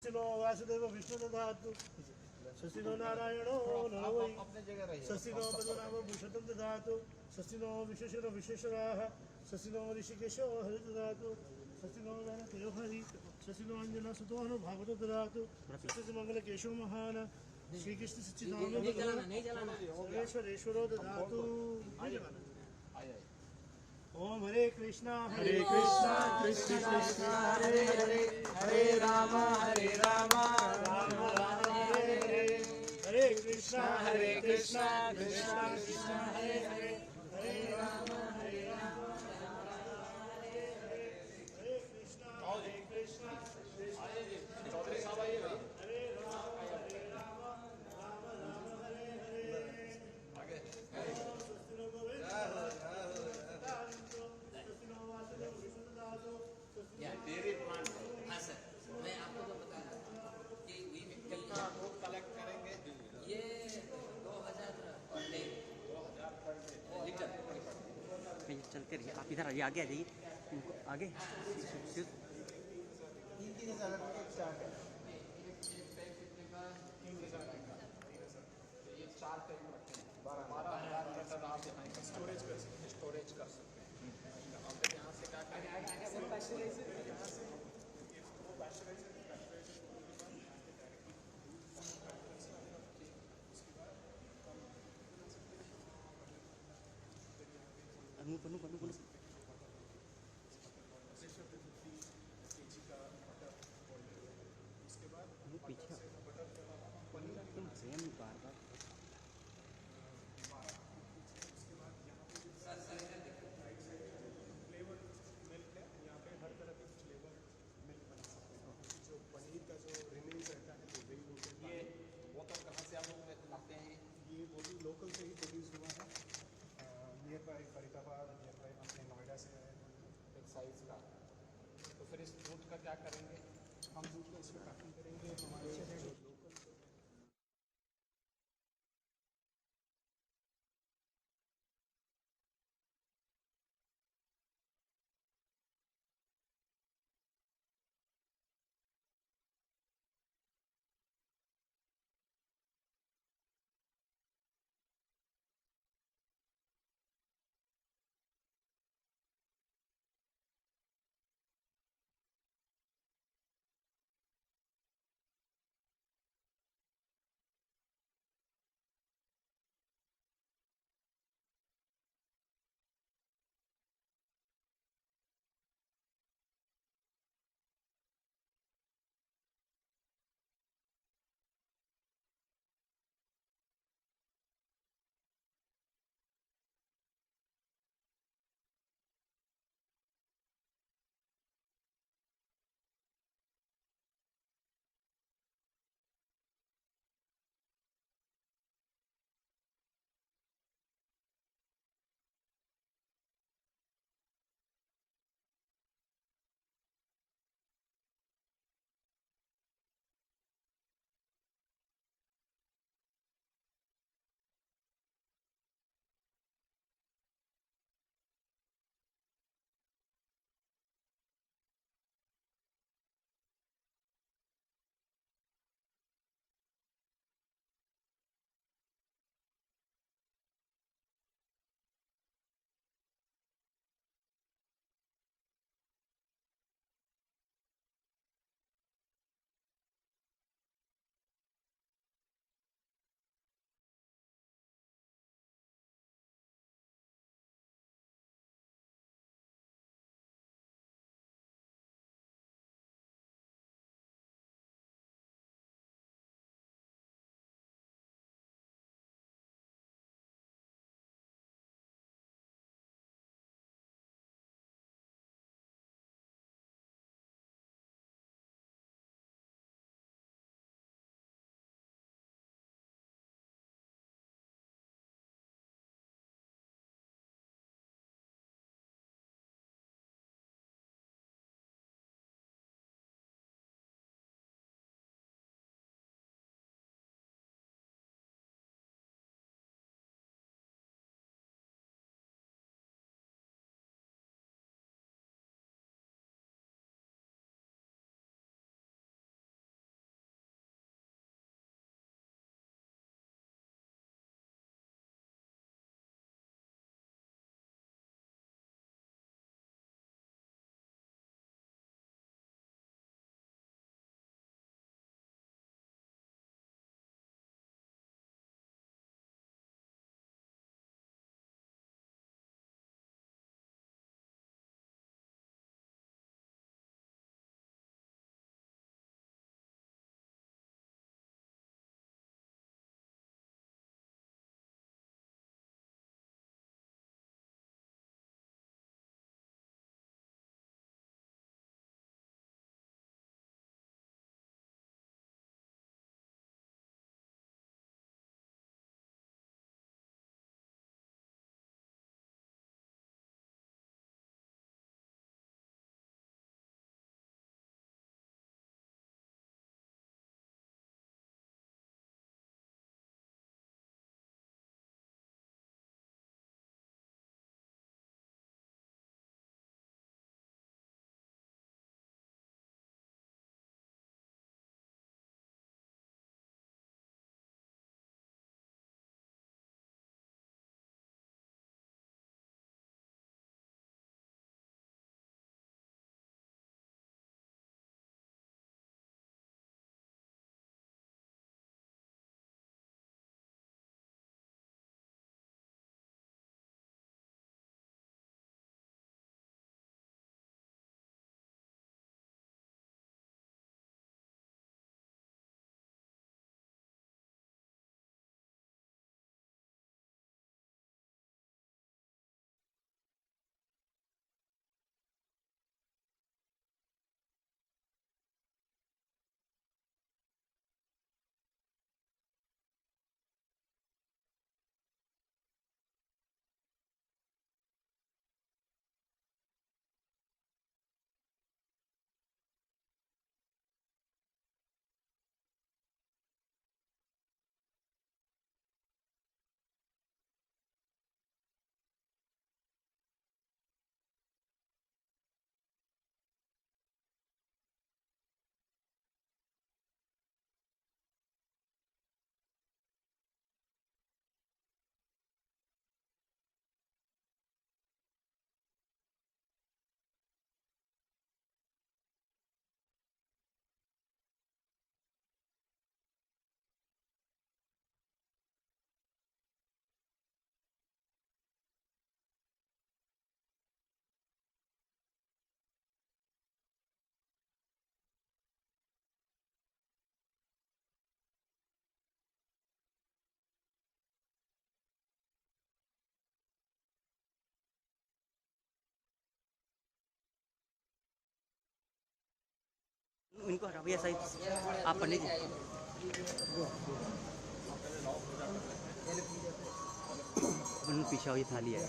शशिनो वासुदेव विष्णु दधातु शशिनो नारायणो नमो शशिनो पद्मनाभ भूषणं दधातु शशिनो विशेषणो विशेषणाः शशिनो ऋषिकेशो हरि दधातु शशिनो गणतेयो हरि शशिनो अंजना सुतो हनु भागवत दधातु शशि मंगल केशव महान श्री कृष्ण सच्चिदानंद सर्वेश्वरेश्वरो दधातु। ओम हरे कृष्णा कृष्ण कृष्ण हरे हरे हरे राम राम राम हरे हरे हरे कृष्णा कृष्ण कृष्ण हरे हरे हरे राम हरे कृष्णा चौधरी साहब आइए भाई हरे राम राम हरे हरे आगे डेयरी प्लांट। हाँ सर, मैं आपको तो बता रहा था कि कितना दूध कलेक्ट करेंगे ये 2000 लीटर चल कर आप इधर आइए, आगे आ जाइए, इनको आगे 3,000 स्टार्ट है। ये 4 टैंक रखे हैं, 12,000 लीटर आप यहाँ स्टोरेज कर सकते हैं, अब यहाँ से क्या करेंगे लोकल से ही प्रोड्यूस हुआ है, near by Faridabad, near by अपने नोएडा से है एक साइज़ का। तो फिर इस दूध का क्या करेंगे, हम दूध को इसमें पैकिंग करेंगे हमारे इनको हटा भैया साइड, आप पंडित जी पीछे हुई थाली है।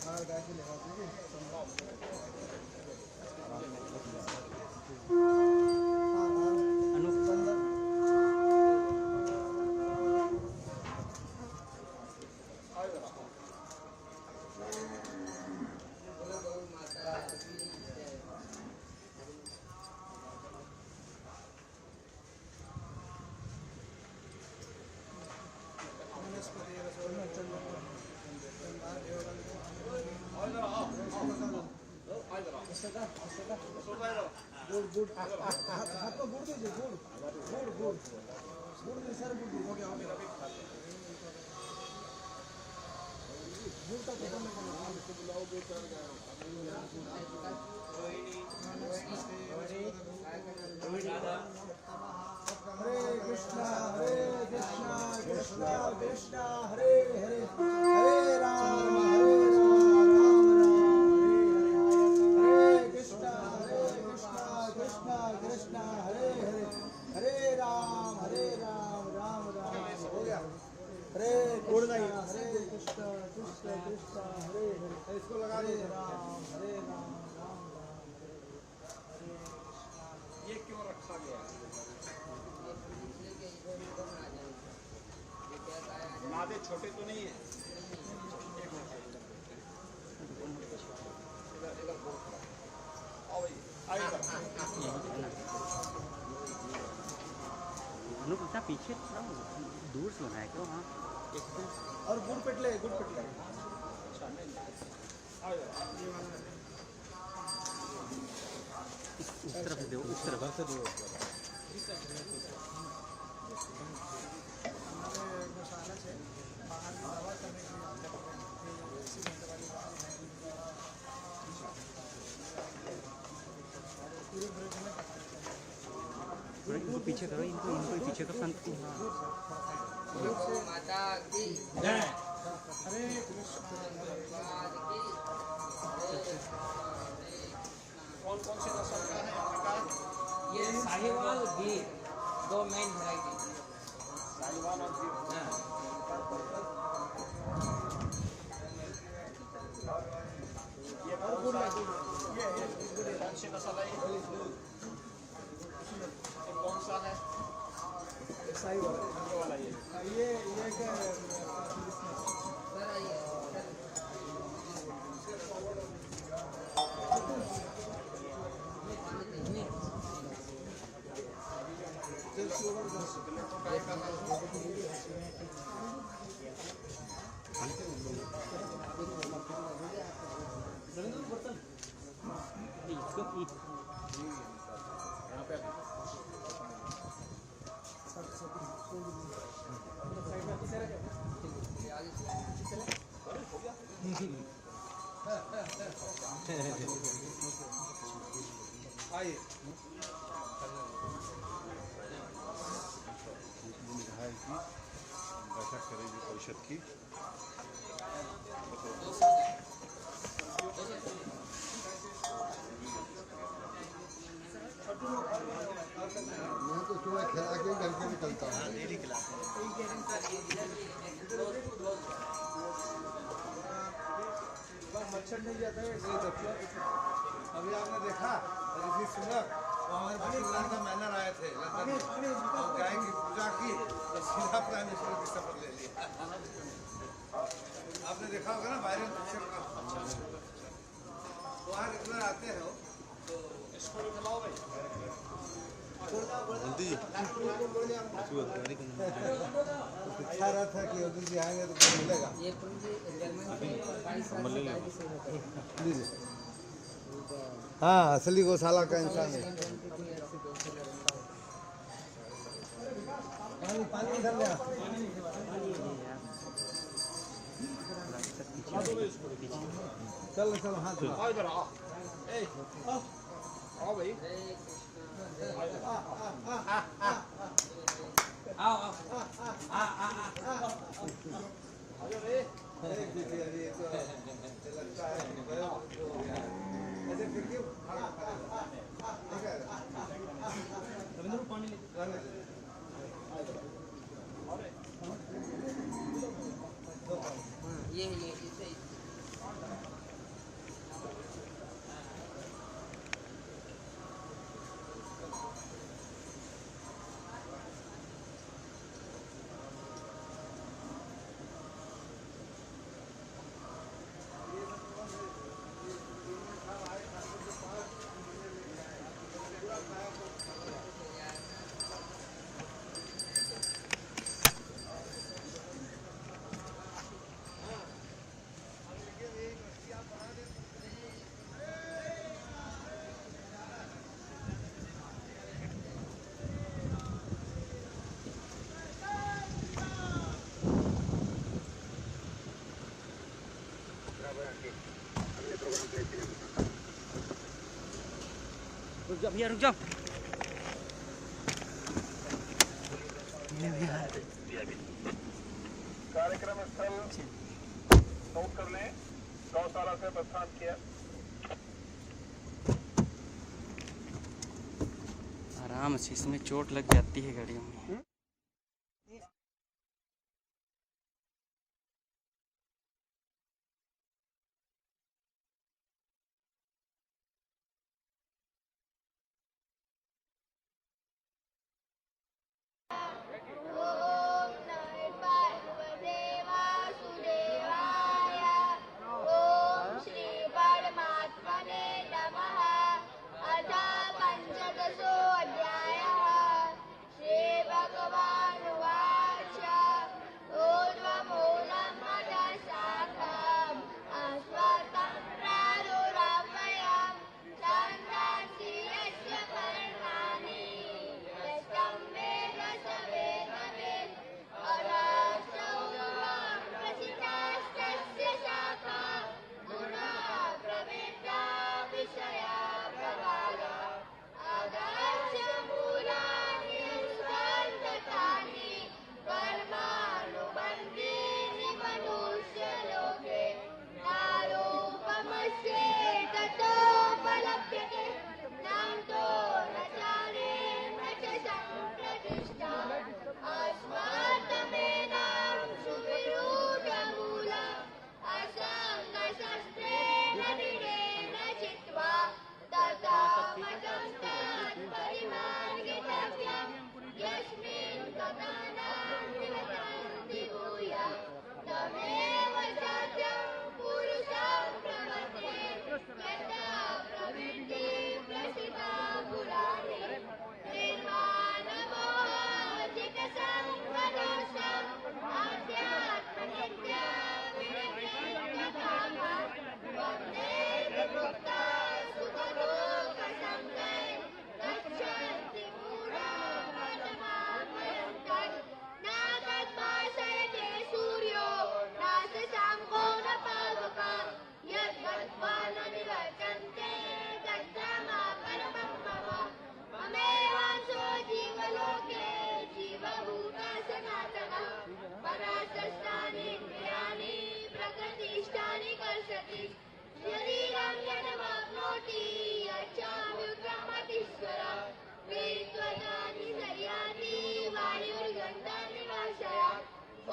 छोटे तो नहीं है। अनुपता पीछे दूर से बनाया क्यों? हाँ और गुड़ पेटले उस तरफ से दो, उस तरफ से दो। इनको पीछे करो, इनको पीछे करो संत को। माता की जय। हरे कौन कौन से नस्ल का है आपका? ये साहिवाल गिर, दो मेन वैरायटी। साहिवाल और गिर। ये कौन सी नस्ल है? ये कौन सा है? साहिवाल वाला ये क्या सर आइए। आइए। बैठक करेगी परिषद की। मैं तो सुबह खिला के घर से निकलता हूँ। मच्छर नहीं जाता है। अभी आपने देखा ऋषि सुनक हमारे पाकिस्तान का मैनर आए थे लंदन में और गाय की पूजा की तो सीधा प्राइम मिनिस्टर की शपथ ले लिया। आपने देखा होगा ना वायरल पिक्चर का। तो आज इतना आते हो तो इसको भी खिलाओ भाई। अच्छा रहा था कि उधर से आएंगे तो कुछ मिलेगा। ये पूरी जर्मन से 22 साल की शादी से होते हैं। लीजिए। हाँ, असली गौशाला का इंसान है। पानी इधर ले आ। चलो चलो हाथ धो। आओ इधर आओ। आओ भाई। आओ आओ आओ ये सही। रुक जाओ भैया, रुक जाओ। कार्यक्रम स्थल नोट कर लें। गौशाला से प्रस्थान किया। आराम से, इसमें चोट लग जाती है गाड़ियों में।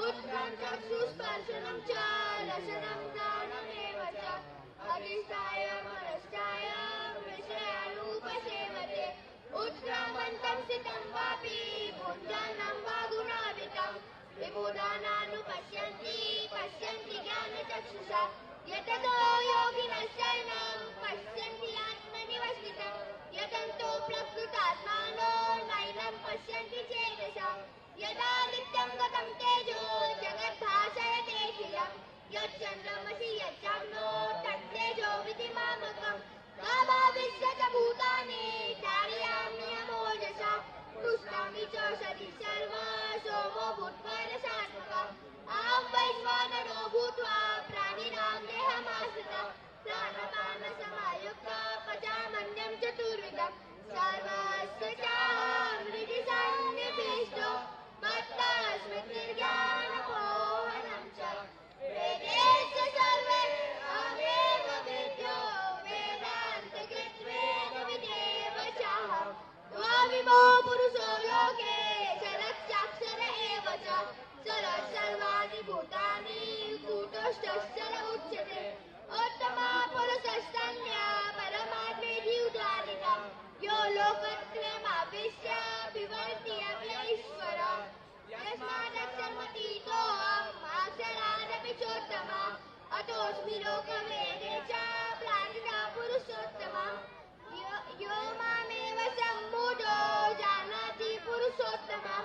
उत्कण्ठक्षुस्पर्शनं च रसनं दानमेव च अधिष्ठाय मनश्चाय विषयानुपसेवते उत्क्रामन्तं सितं वापि भुञ्जनं वा गुणावितं विमूढानानुपश्यन्ति पश्यन्ति ज्ञानचक्षुषा यततो योगिनश्चैनं पश्यन्ति आत्मनिवस्थितं यतन्तो प्रकृतात्मानो नैनं पश्यन्ति चेतसा यदा नित्यं गतं तेजो जगद्भासयतेऽखिलं यच्चन्द्रमसि यच्चाग्नो तत्तेजो विधिमामकं गाभाविश्य च भूतानि धारयाम्यहमोजसा पुष्णामि च सदि सर्वा सोमो भूत्वा रसात्मकम् अहं वैश्वानरो भूत्वा प्राणिनां देहमाश्रितः प्राणपानसमायुक्तः पचामन्यं चतुर्विधं सर्वस्य चाहं हृदि सन्निविष्टो मत्तस्मृतिर्ज्ञानपोहनं च वेदेषु सर्वे अहमेव वेद्यो वेदान्तकृत्वेदविदेव चाहं द्वाविमो पुरुषो पुरुषश्चर उच्यते उत्तमा पुरुषस्तन्या परमात्मेति उदाहृता यो लोकत्रयमाविश्य विवर्ति अव्यईश्वर यस्मादक्षरमतीतोऽहम् अक्षरादपि चोत्तमा अतोऽस्मि लोकवेदे च प्राणिना पुरुषोत्तमा यो मामेव सम्मूढो जानाति पुरुषोत्तमा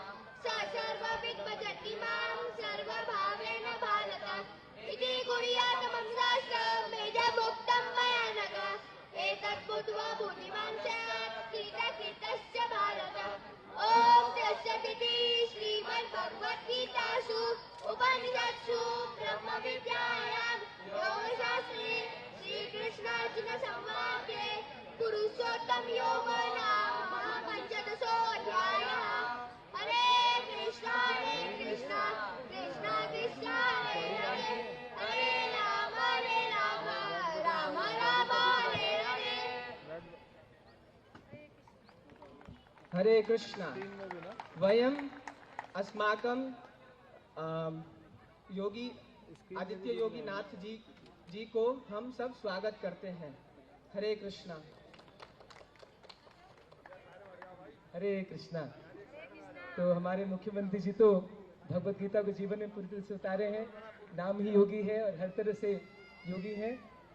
स सर्वविद् भजति मां सर्वभावेन भारत इति कुर्यातमं शास्त्रं वेदमुक्तं मया नघ एतत् बुद्ध्वा बुद्धिमान् स्यात् कृतकृतश्च भारत ॐ तत्सदिति श्रीमद्भगवद्गीतासु उपनिषत्सु ब्रह्मविद्यायां योगशास्त्रे श्रीकृष्णार्जुनसंवादे पुरुषोत्तम योग नाम महापञ्चदशोऽध्यायः हरे कृष्णा कृष्ण कृष्ण हरे हरे हरे राम राम राम हरे हरे हरे कृष्णा। वयम अस्माकं योगी आदित्य योगी नाथ जी को हम सब स्वागत करते हैं। हरे कृष्णा। हरे कृष्णा। तो हमारे मुख्यमंत्री जी तो भगवत गीता को जीवन में पूरी तरह से उतारे हैं। नाम ही योगी है और हर तरह से योगी है।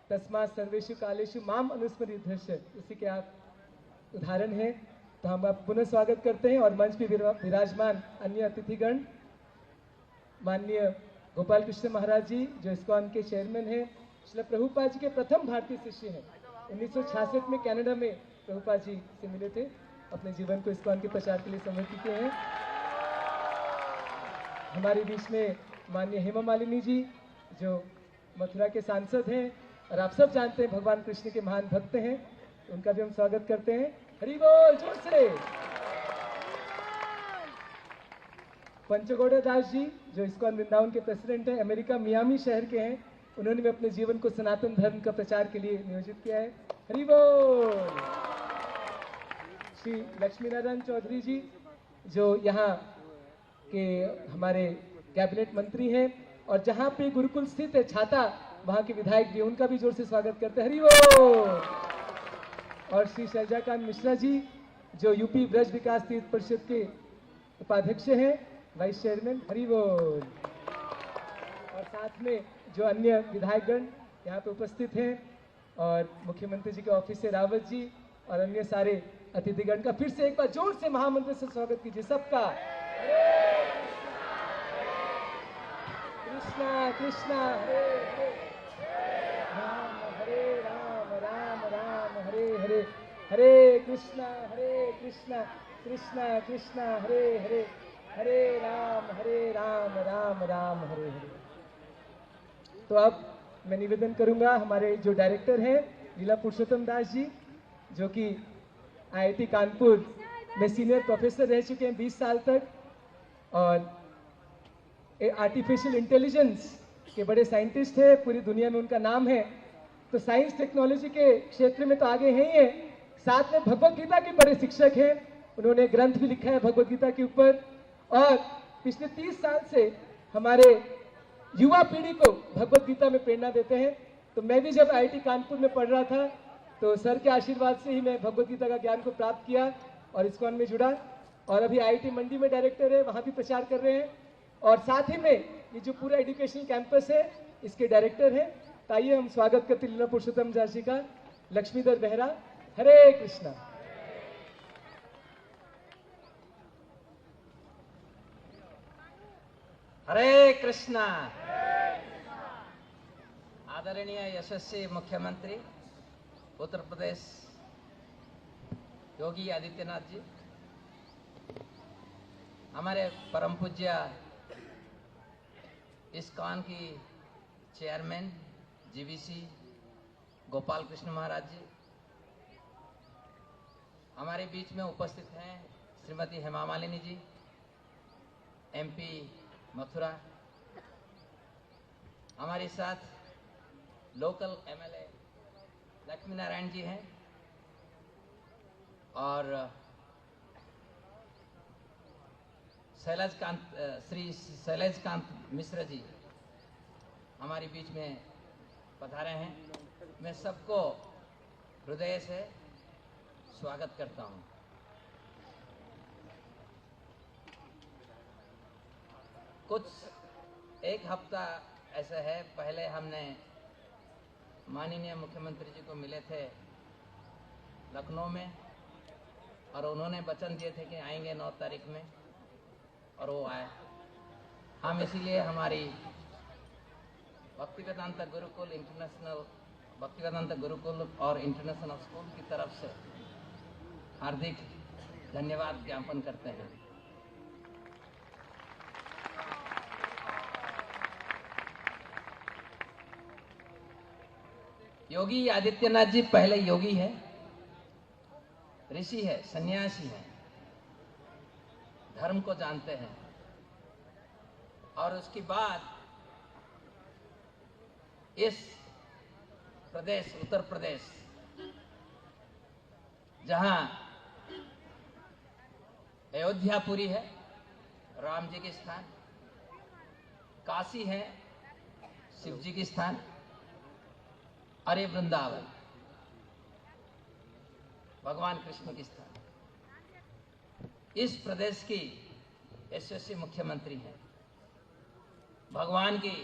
तस्मात् सर्वेषु कालेषु माम अनुस्मरित, उसी के आप उदाहरण हैं। तो हम आप पुनः स्वागत करते हैं और मंच पे विराजमान अन्य अतिथिगण, माननीय गोपाल कृष्ण महाराज जी जो इस्कॉन के चेयरमैन हैं, श्रील प्रभुपाद जी के प्रथम भारतीय शिष्य हैं। 1966 में कनाडा में प्रभुपाद जी से मिले थे, अपने जीवन को इस्कॉन के प्रचार के लिए समर्पित किए हैं। हमारे बीच में माननीय हेमा मालिनी जी जो मथुरा के सांसद हैं और आप सब जानते हैं भगवान कृष्ण के महान भक्त हैं, उनका भी हम स्वागत करते हैं। हरि बोल, जोर से। पंचगौड़ा दास जी जो इस्कॉन वृंदावन के प्रेसिडेंट हैं, अमेरिका मियामी शहर के हैं, उन्होंने भी अपने जीवन को सनातन धर्म का प्रचार के लिए नियोजित किया है। हरि बोल। श्री लक्ष्मी नारायण चौधरी जी जो यहाँ के हमारे कैबिनेट मंत्री हैं और जहाँ पे गुरुकुल स्थित है छाता, वहाँ के विधायक भी, उनका भी जोर से स्वागत करते हैं। हरि बोल। और श्री शैलजाकांत मिश्रा जी जो यूपी ब्रज विकास तीर्थ परिषद के उपाध्यक्ष हैं, वाइस चेयरमैन। हरि बोल। और साथ में जो अन्य विधायकगण यहाँ पे उपस्थित हैं और मुख्यमंत्री जी के ऑफिस से रावत जी और अन्य सारे अतिथिगण का फिर से एक बार जोर से महामंत्र से स्वागत कीजिए सबका। कृष्णा कृष्णा हरे हरे राम राम राम हरे हरे, हरे कृष्णा कृष्णा कृष्णा हरे हरे, हरे राम राम राम हरे हरे। तो अब मैं निवेदन करूंगा हमारे जो डायरेक्टर हैं लीला पुरुषोत्तम दास जी जो कि IIT कानपुर में सीनियर प्रोफेसर रह चुके हैं 20 साल तक और आर्टिफिशियल इंटेलिजेंस के बड़े साइंटिस्ट हैं, पूरी दुनिया में उनका नाम है। तो साइंस टेक्नोलॉजी के क्षेत्र में तो आगे हैं ही हैं, साथ में भगवत गीता के बड़े शिक्षक हैं। उन्होंने ग्रंथ भी लिखा है भगवत गीता के ऊपर और पिछले 30 साल से हमारे युवा पीढ़ी को भगवत गीता में प्रेरणा देते हैं। तो मैं भी जब IIT कानपुर में पढ़ रहा था तो सर के आशीर्वाद से ही मैं भगवत गीता का ज्ञान को प्राप्त किया और इस्कॉन में जुड़ा और अभी IIT मंडी में डायरेक्टर है, वहाँ भी प्रचार कर रहे हैं और साथ ही में ये जो पूरा एजुकेशनल कैंपस है इसके डायरेक्टर हैं। तो आइए हम स्वागत करते लीला पुरुषोत्तम दास जी का। लक्ष्मीधर बेहरा। हरे कृष्णा। हरे कृष्णा। आदरणीय यशस्वी मुख्यमंत्री उत्तर प्रदेश योगी आदित्यनाथ जी, हमारे परम पूज्य इस्कॉन की चेयरमैन GVC गोपाल कृष्ण महाराज जी, हमारे बीच में उपस्थित हैं श्रीमती हेमा मालिनी जी MP मथुरा, हमारे साथ लोकल MLA लक्ष्मी नारायण जी हैं और श्री शैलजकांत मिश्रा जी हमारे बीच में पधारे हैं, मैं सबको हृदय से स्वागत करता हूं। कुछ एक हफ्ता ऐसा है, पहले हमने माननीय मुख्यमंत्री जी को मिले थे लखनऊ में, और उन्होंने वचन दिए थे कि आएंगे 9 तारीख में, और वो आए। हम इसीलिए हमारी भक्तिवेदांत गुरुकुल इंटरनेशनल, भक्तिवेदांत गुरुकुल और इंटरनेशनल स्कूल की तरफ से हार्दिक धन्यवाद ज्ञापन करते हैं। योगी आदित्यनाथ जी पहले योगी है, ऋषि है, सन्यासी है, धर्म को जानते हैं, और उसके बाद इस प्रदेश उत्तर प्रदेश, जहां अयोध्यापुरी है, राम जी के स्थान, काशी है, शिव जी के स्थान, और ये वृंदावन भगवान कृष्ण के स्थान। इस प्रदेश की यशस्वी मुख्यमंत्री हैं। भगवान की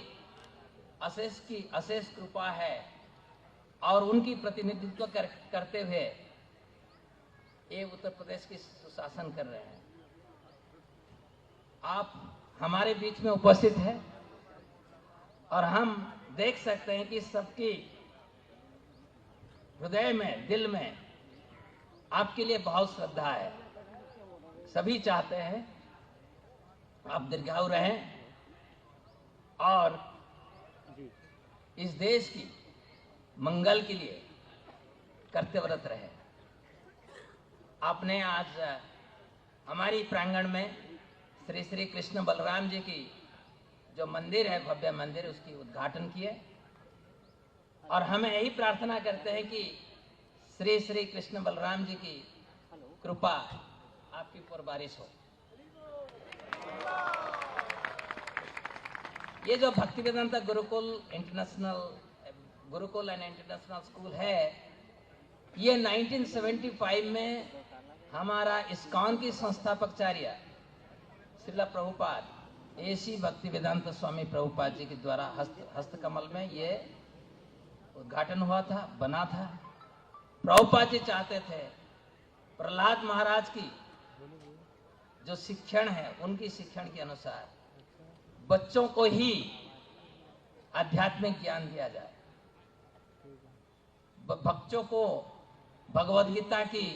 अशेष कृपा है, और उनकी प्रतिनिधित्व करते हुए ये उत्तर प्रदेश की सुशासन कर रहे हैं। आप हमारे बीच में उपस्थित हैं, और हम देख सकते हैं कि सबकी हृदय में, दिल में आपके लिए बहुत श्रद्धा है। सभी चाहते हैं आप दीर्घायु रहें और इस देश की मंगल के लिए कर्तव्यरत रहे। आपने आज हमारी प्रांगण में श्री श्री कृष्ण बलराम जी की जो मंदिर है, भव्य मंदिर, उसकी उद्घाटन किए, और हमें यही प्रार्थना करते हैं कि श्री श्री कृष्ण बलराम जी की कृपा आपके ऊपर बारिश हो। ये जो Bhaktivedanta Gurukul and international school है, ये 1975 में हमारा इस्कॉन की संस्थापकाचार्य श्रील प्रभुपाद एसी भक्तिवेदांत स्वामी प्रभुपाद जी के द्वारा हस्तकमल में ये उद्घाटन हुआ था, बना था। प्रभुपाद जी चाहते थे प्रहलाद महाराज की जो शिक्षण है, उनकी शिक्षण के अनुसार बच्चों को ही आध्यात्मिक ज्ञान दिया जाए, बच्चों को भगवद गीता की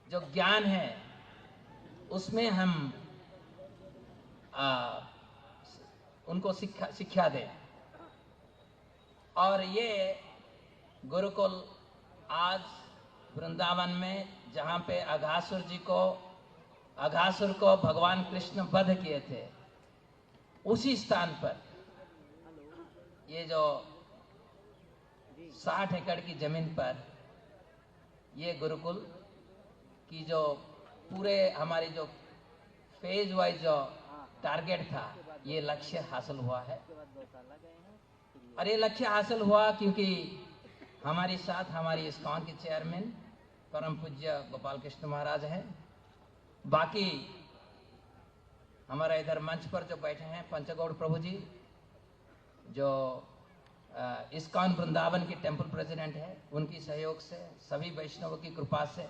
जो ज्ञान है उसमें हम उनको शिक्षा दें। और ये गुरुकुल आज वृंदावन में, जहाँ पे अघासुर को भगवान कृष्ण वध किए थे, उसी स्थान पर ये जो 60 एकड़ की जमीन पर ये गुरुकुल की जो पूरे हमारी जो फेज वाइज जो टारगेट था, ये लक्ष्य हासिल हुआ है। और ये लक्ष्य हासिल हुआ क्योंकि हमारे साथ हमारी इस्कॉन के चेयरमैन परम पूज्य गोपाल कृष्ण महाराज हैं। बाकी हमारा इधर मंच पर जो बैठे हैं पंचगौड़ प्रभु जी, जो इस्कॉन वृंदावन के टेम्पल प्रेसिडेंट है, उनकी सहयोग से, सभी वैष्णवों की कृपा से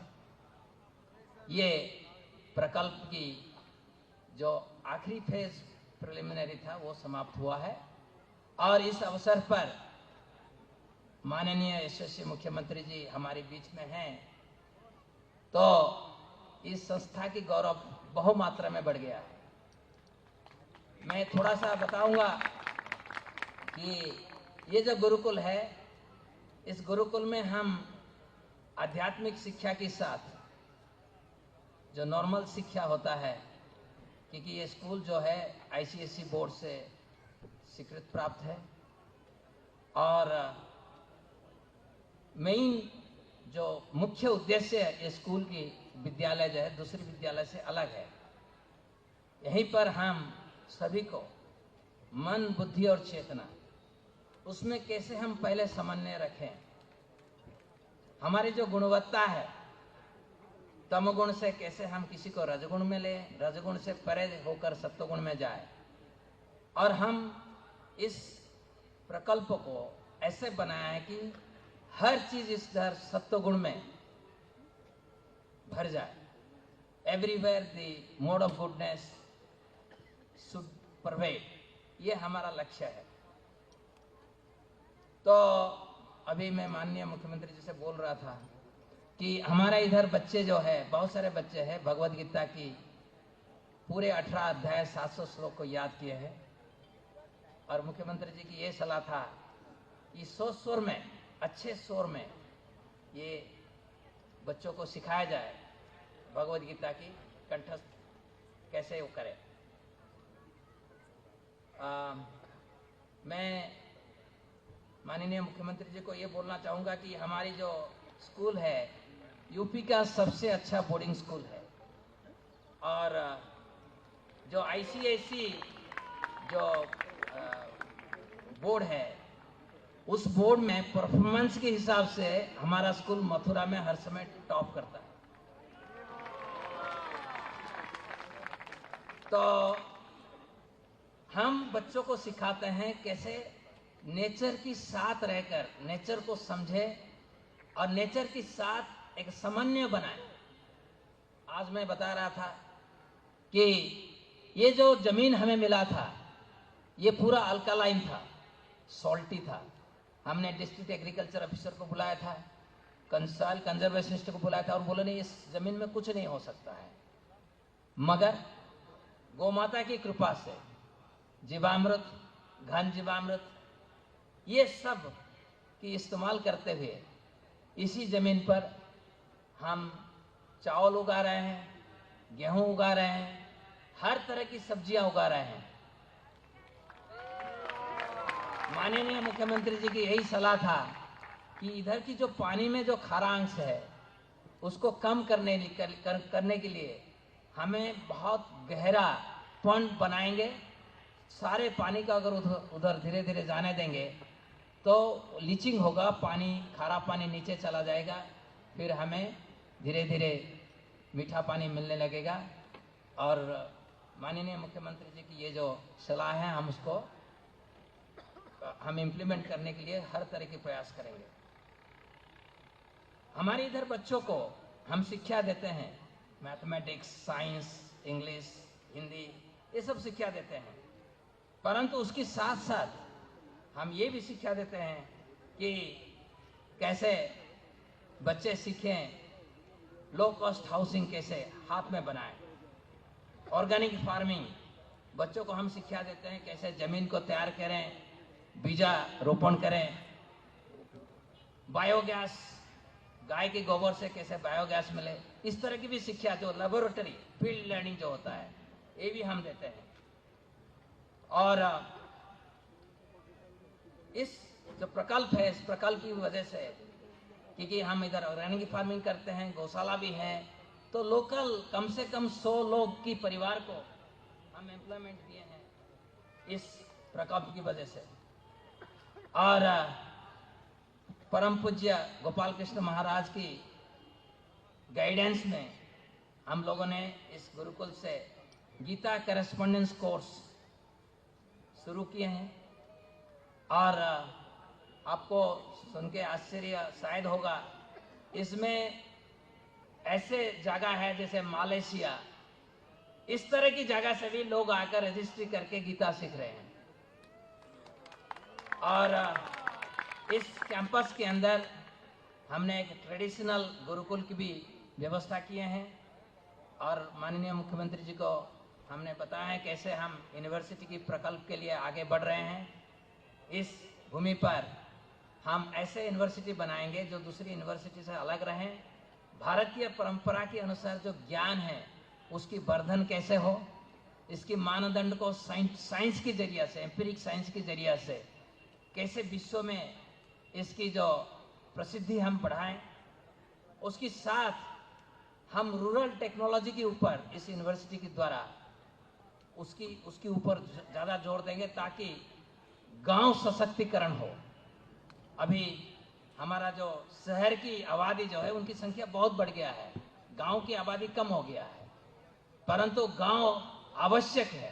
ये प्रकल्प की जो आखिरी फेज प्रिलिमिनरी था वो समाप्त हुआ है। और इस अवसर पर माननीय यशस्वी मुख्यमंत्री जी हमारे बीच में हैं, तो इस संस्था की गौरव बहुमात्रा में बढ़ गया है। मैं थोड़ा सा बताऊंगा कि ये जो गुरुकुल है, इस गुरुकुल में हम आध्यात्मिक शिक्षा के साथ जो नॉर्मल शिक्षा होता है, क्योंकि ये स्कूल जो है आईसीएसई बोर्ड से स्वीकृत प्राप्त है, और मेन जो मुख्य उद्देश्य है ये स्कूल की विद्यालय जो है दूसरी विद्यालय से अलग है। यहीं पर हम सभी को मन, बुद्धि और चेतना उसमें कैसे हम पहले समन्वय रखें। हमारी जो गुणवत्ता है, तमगुण से कैसे हम किसी को रजगुण में लें, रजगुण से परे होकर सत्वगुण में जाए, और हम इस प्रकल्प को ऐसे बनाया है कि हर चीज इस धर सत्वगुण में भर जाए। Everywhere the mode of goodness should pervade, ये हमारा लक्ष्य है। तो अभी मैं माननीय मुख्यमंत्री जी से बोल रहा था कि हमारे इधर बच्चे जो है, बहुत सारे बच्चे हैं, भगवत गीता की पूरे 18 अध्याय 700 श्लोक को याद किए हैं। और मुख्यमंत्री जी की ये सलाह था कि स्वर में, अच्छे स्वर में ये बच्चों को सिखाया जाए भगवत गीता की कंठस्थ कैसे वो करें। मैं माननीय मुख्यमंत्री जी को ये बोलना चाहूँगा कि हमारी जो स्कूल है यूपी का सबसे अच्छा बोर्डिंग स्कूल है, और जो आईसीएसई जो बोर्ड है, उस बोर्ड में परफॉर्मेंस के हिसाब से हमारा स्कूल मथुरा में हर समय टॉप करता है। तो हम बच्चों को सिखाते हैं कैसे नेचर के साथ रहकर नेचर को समझे और नेचर के साथ एक समन्वय बनाए। आज मैं बता रहा था कि ये जो जमीन हमें मिला था, ये पूरा अल्कालाइन था, सॉल्टी था। हमने डिस्ट्रिक्ट एग्रीकल्चर ऑफिसर को बुलाया था, सॉइल कंजर्वेशनिस्ट को बुलाया था, और बोले नहीं, इस जमीन में कुछ नहीं हो सकता है, मगर गौमाता की कृपा से जीवामृत, घन जीवामृत, ये सब की इस्तेमाल करते हुए इसी जमीन पर हम चावल उगा रहे हैं, गेहूं उगा रहे हैं, हर तरह की सब्जियां उगा रहे हैं। माननीय मुख्यमंत्री जी की यही सलाह था कि इधर की जो पानी में जो खारा अंश है उसको कम करने के लिए हमें बहुत गहरा पॉन्ड बनाएंगे। सारे पानी का अगर उधर धीरे धीरे जाने देंगे तो लीचिंग होगा, पानी, खारा पानी नीचे चला जाएगा, फिर हमें धीरे धीरे मीठा पानी मिलने लगेगा। और माननीय मुख्यमंत्री जी की ये जो सलाह है, हम इम्प्लीमेंट करने के लिए हर तरह के प्रयास करेंगे। हमारे इधर बच्चों को हम शिक्षा देते हैं, मैथमेटिक्स, साइंस, इंग्लिश, हिंदी, ये सब शिक्षा देते हैं, परंतु उसके साथ साथ हम ये भी शिक्षा देते हैं कि कैसे बच्चे सीखें लो कॉस्ट हाउसिंग कैसे हाथ में बनाएं, ऑर्गेनिक फार्मिंग, बच्चों को हम शिक्षा देते हैं कैसे जमीन को तैयार करें, बीजा रोपण करें, बायोगैस, गाय के गोबर से कैसे बायोगैस मिले, इस तरह की भी शिक्षा, जो लेबोरेटरी फील्ड लर्निंग जो होता है, ये भी हम देते हैं। और इस जो प्रकल्प है, इस प्रकल्प की वजह से, क्योंकि हम इधर ऑर्गेनिक फार्मिंग करते हैं, गौशाला भी है, तो लोकल कम से कम 100 लोग की परिवार को हम एम्प्लॉयमेंट दिए हैं इस प्रकल्प की वजह से। और परम पूज्य गोपाल कृष्ण महाराज की गाइडेंस में हम लोगों ने इस गुरुकुल से गीता करेस्पॉन्डेंस कोर्स शुरू किए हैं। और आपको सुन के आश्चर्य शायद होगा, इसमें ऐसे जगह है जैसे मलेशिया, इस तरह की जगह से भी लोग आकर रजिस्ट्री करके गीता सीख रहे हैं। और इस कैंपस के अंदर हमने एक ट्रेडिशनल गुरुकुल की भी व्यवस्था किए हैं, और माननीय मुख्यमंत्री जी को हमने बताया है कैसे हम यूनिवर्सिटी की प्रकल्प के लिए आगे बढ़ रहे हैं। इस भूमि पर हम ऐसे यूनिवर्सिटी बनाएंगे जो दूसरी यूनिवर्सिटी से अलग रहें, भारतीय परंपरा के अनुसार जो ज्ञान है उसकी वर्धन कैसे हो, इसकी मानदंड को साइंस के जरिए से, एम्पिरिक साइंस के जरिए से कैसे विश्व में इसकी जो प्रसिद्धि हम बढ़ाएं, उसके साथ हम रूरल टेक्नोलॉजी के ऊपर इस यूनिवर्सिटी के द्वारा उसकी ऊपर ज़्यादा जोर देंगे, ताकि गांव सशक्तिकरण हो। अभी हमारा जो शहर की आबादी जो है उनकी संख्या बहुत बढ़ गया है, गांव की आबादी कम हो गया है, परंतु गांव आवश्यक है।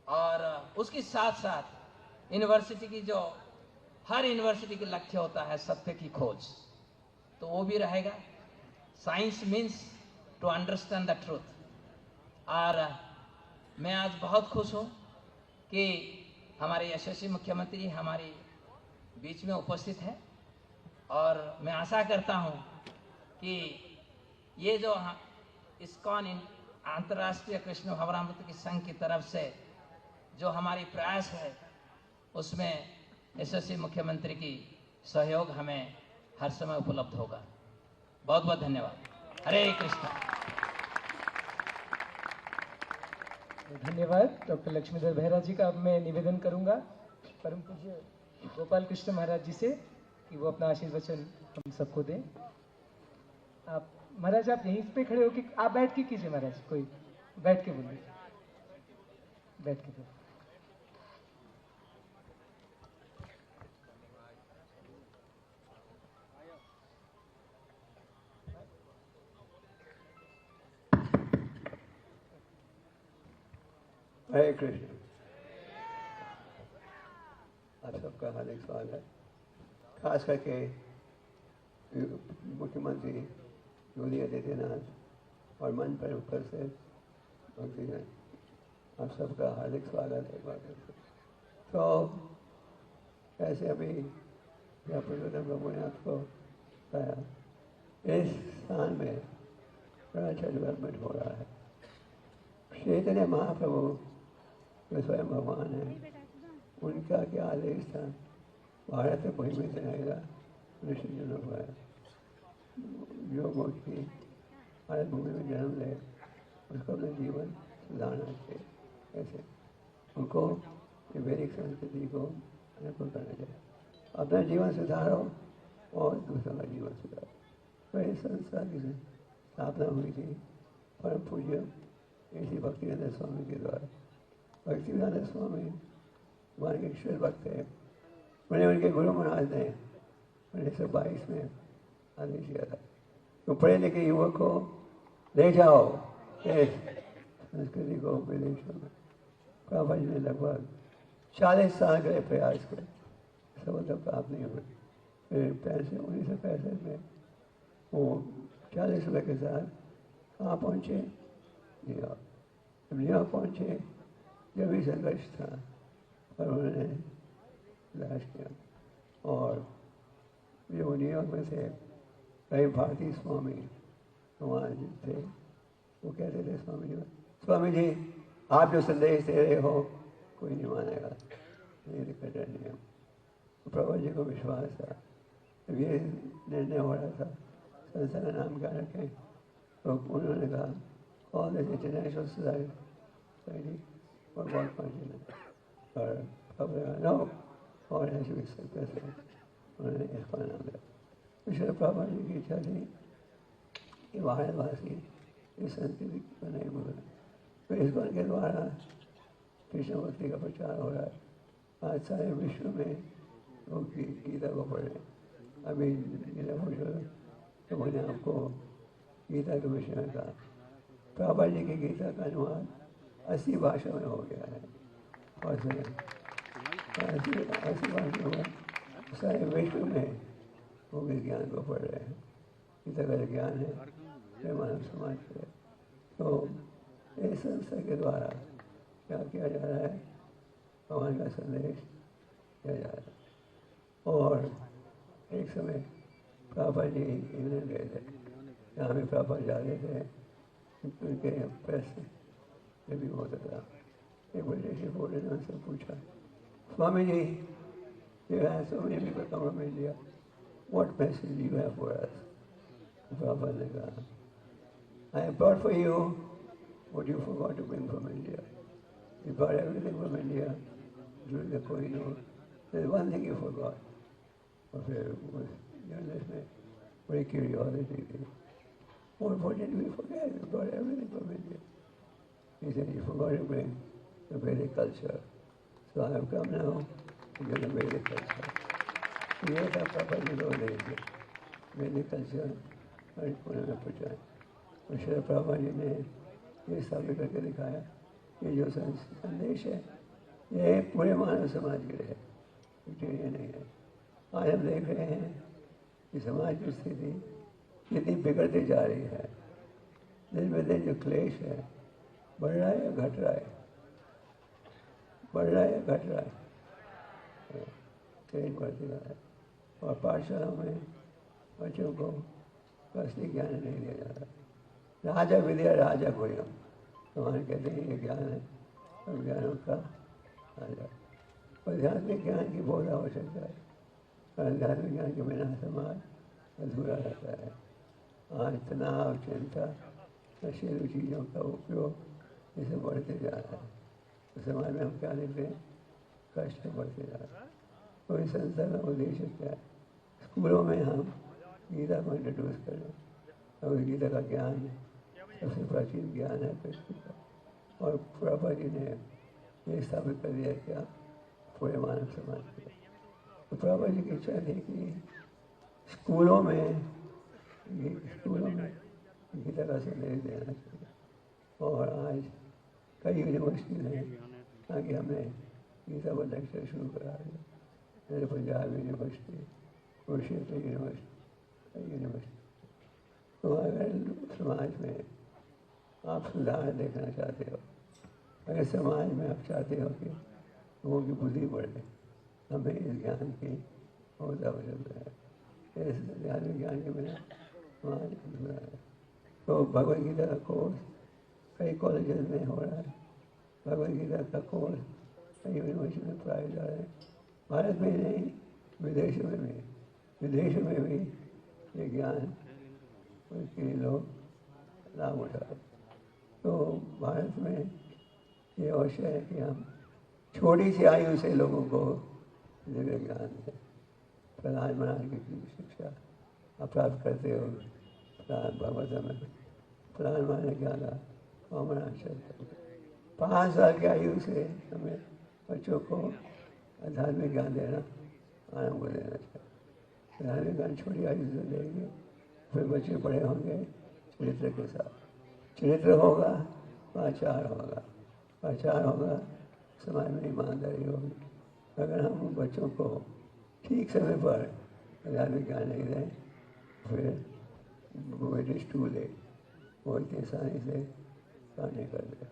और उसके साथ साथ यूनिवर्सिटी की जो हर यूनिवर्सिटी के लक्ष्य होता है सत्य की खोज, तो वो भी रहेगा। Science means to understand the truth. और मैं आज बहुत खुश हूँ कि हमारे यशस्वी मुख्यमंत्री हमारे बीच में उपस्थित है, और मैं आशा करता हूँ कि ये जो इस्कॉन अंतर्राष्ट्रीय कृष्ण भवनामृत की संघ की तरफ से जो हमारी प्रयास है उसमें यशस्वी मुख्यमंत्री की सहयोग हमें हर समय उपलब्ध होगा। बहुत बहुत धन्यवाद। हरे कृष्णा। धन्यवाद डॉक्टर लक्ष्मीधर बेहरा जी का। अब मैं निवेदन करूंगा परम पूज्य गोपाल कृष्ण महाराज जी से कि वो अपना आशीर्वचन हम सबको दें। आप महाराज आप यहीं पे खड़े हो कि आप बैठ के कीजिए महाराज, कोई बैठ के बोलिए, बैठ के बोलिए। हरे कृष्ण। आप सबका हार्दिक स्वागत है। खास करके मुख्यमंत्री योगी आदित्यनाथ और मंच पर उपस्थित भक्तजन, आप सबका हार्दिक स्वागत है एक बार फिर। तो कैसे अभी या पुरुषोत्तम प्रभु ने आपको बताया, इस स्थान में बड़ा अच्छा डेवलपमेंट हो रहा है। चैतन्य महाप्रभु जो स्वयं भगवान है, उनका क्या आदेश था, भारत भूमि में रहेगा ऋषिजनों को है जो मूर्ति भारत भूमि में जन्म ले उसको अपना जीवन सुधारना चाहिए। ऐसे उनको वैदिक संस्कृति को अनुकूल करना चाहिए। अपना जीवन सुधारो और दूसरों का जीवन सुधारो। तो इस संस्था की स्थापना हुई थी परम पूज्य श्री भक्तिवेदांत स्वामी के द्वारा। भक्तिवेदांत स्वामी हमारे ईश्वर भक्त है। उन्हें उनके गुरु महाराज ने 1922 में आदेश दिया था, तो पढ़े लिखे युवक को ले जाओ इस संस्कृति को विदेशों में। प्रभा जी ने लगभग 40 साल के प्रयास किए, सफलता प्राप्त नहीं हुई। फिर 1965 में वो 40 रुपये के साथ कहाँ पहुँचे, न्यूयॉर्क। जब न्यूयॉर्क पहुँचे, जब भी संघर्ष था पर उन्होंने इलाज किया। और जो न्यूयॉर्क में थे कई भारतीय स्वामी वहाँ थे, वो कहते थे स्वामी जी आप जो संदेश दे रहे हो कोई नहीं मानेगा, ये दिक्कत नहीं है। तो प्रभु जी को विश्वास था। जब ये निर्णय हो रहा था संस्था का नाम क्या रखें, तो उन्होंने कहा all this international society for one continent, or no, और ऐसे भी सकते थे। उन्होंने इसका नाम दिया। विश्व प्रभा जी की इच्छा थी कि भारतवासी इस संस्कृति को नहीं भूलें। तो इस बार के द्वारा कृष्ण भक्ति का प्रचार हो रहा है। आज सारे विश्व में लोग गीता को पढ़ रहे हैं। अभी गीता तो मैंने आपको गीता के विषय में कहा। प्रभा जी की गीता का अनुवाद 80 भाषा में हो गया है और 80 भाषा में सारे विश्व में वो विज्ञान को पढ़ रहे हैं। गीता का ज्ञान है ये मानव समाज के। तो इस संस्था के द्वारा क्या किया जा रहा है, भगवान का संदेश दिया जा रहा है। और एक समय प्रभा जी इंग्लैंड गए थे, जहाँ भी प्रभा जाते थे उनके प्रेस से भी होता था। एक ब्रिटिश रिपोर्टर ने उनसे पूछा, Swami ji you have so many people come from India, what message do you have for us? Prabhupada ने कहा, I have brought for you what you forgot to bring from India. You brought everything from India during the Kohinoor. There's one thing you forgot. और फिर उस journalist में बड़ी curiosity थी, what did we forget? We brought everything from India. He said, you forgot to bring the Vedic culture. So शुभकामना हो जो मेरे कल्चर ये था पापा जी रो देंगे मेरे कल्चर हर कोने में पहुँचाए। और श्री प्रभा जी ने ये साबित करके दिखाया कि जो संदेश है ये पूरे मानव समाज के लिए ये नहीं है। आज हम देख रहे हैं कि समाज की स्थिति कितनी बिगड़ती जा रही है। दिन ब दिन जो क्लेश है बढ़ रहा है या घट रहा है, बढ़ रहा है या घट रहा है, क्लेश बढ़ती जा रहा है। और पाठशालाओं में बच्चों को असली ज्ञान नहीं दिया जा रहा। राजा विद्या राजा गुह्यम, हमारे कहते हैं ये ज्ञान है और ज्ञानों का राजा। आध्यात्मिक ज्ञान की बहुत आवश्यकता है और आध्यात्मिक ज्ञान के बिना समाज अधूरा रहता है। आज तनाव, चिंता, नशीली चीज़ों का उपयोग इसे बढ़ते जा रहा है। तो समाज में हम क्या देखते हैं, कष्ट बढ़ते जा रहा है। तो इस संस्था का उद्देश्य क्या है, स्कूलों में हम गीता को इंट्रोड्यूस करें और गीता का ज्ञान सबसे प्राचीन ज्ञान है कृष्ण का। और प्रभा जी ने ये स्थापित कर दिया क्या पूरे मानव समाज के। तो प्रभा जी की इच्छा थी कि स्कूलों में गीता का संदेश देना चाहिए। और आज कई यूनिवर्सिटी हैं जहाँ कि हमने गीता पर लेक्चर शुरू करा दिया, जैसे पंजाब यूनिवर्सिटी, कुरुक्षेत्र यूनिवर्सिटी। तो अगर समाज में आप सुधार देखना चाहते हो, अगर समाज में आप चाहते हो कि लोगों की बुद्धि बढ़े, हमें इस ज्ञान की बहुत आवश्यकता है। इस ज्ञान के बिना समाज अधूरा है। तो भगवद गीता का कोर्स कई कॉलेजेस में हो रहा है, भगवद गीता का कोर्स कई यूनिवर्सिटी में पढ़ाए जा रहे हैं। भारत में नहीं, विदेशों में भी ये ज्ञान उसके लोग लाभ उठा रहे। तो भारत में ये अवश्य है कि हम छोटी सी आयु से लोगों को दिव्य ज्ञान दें। प्रधान बनाने की शिक्षा आप प्राप्त करते हो भगवत में। प्रधान माने क्या था, कॉमन आंसर। 5 साल की आयु से हमें बच्चों को आध्यात्मिक ज्ञान देना आरंभ कर देना चाहिए। आध्यात्मिक ज्ञान छोटी आयु से देंगे, फिर बच्चे बड़े होंगे चरित्र के साथ। चरित्र होगा, आचार होगा, आचार होगा, समाज में ईमानदारी होगी। अगर हम बच्चों को ठीक समय पर आध्यात्मिक ज्ञान नहीं दें, फिर इट इज टू लेट, वो इतनी आसानी से काम नहीं कर दे।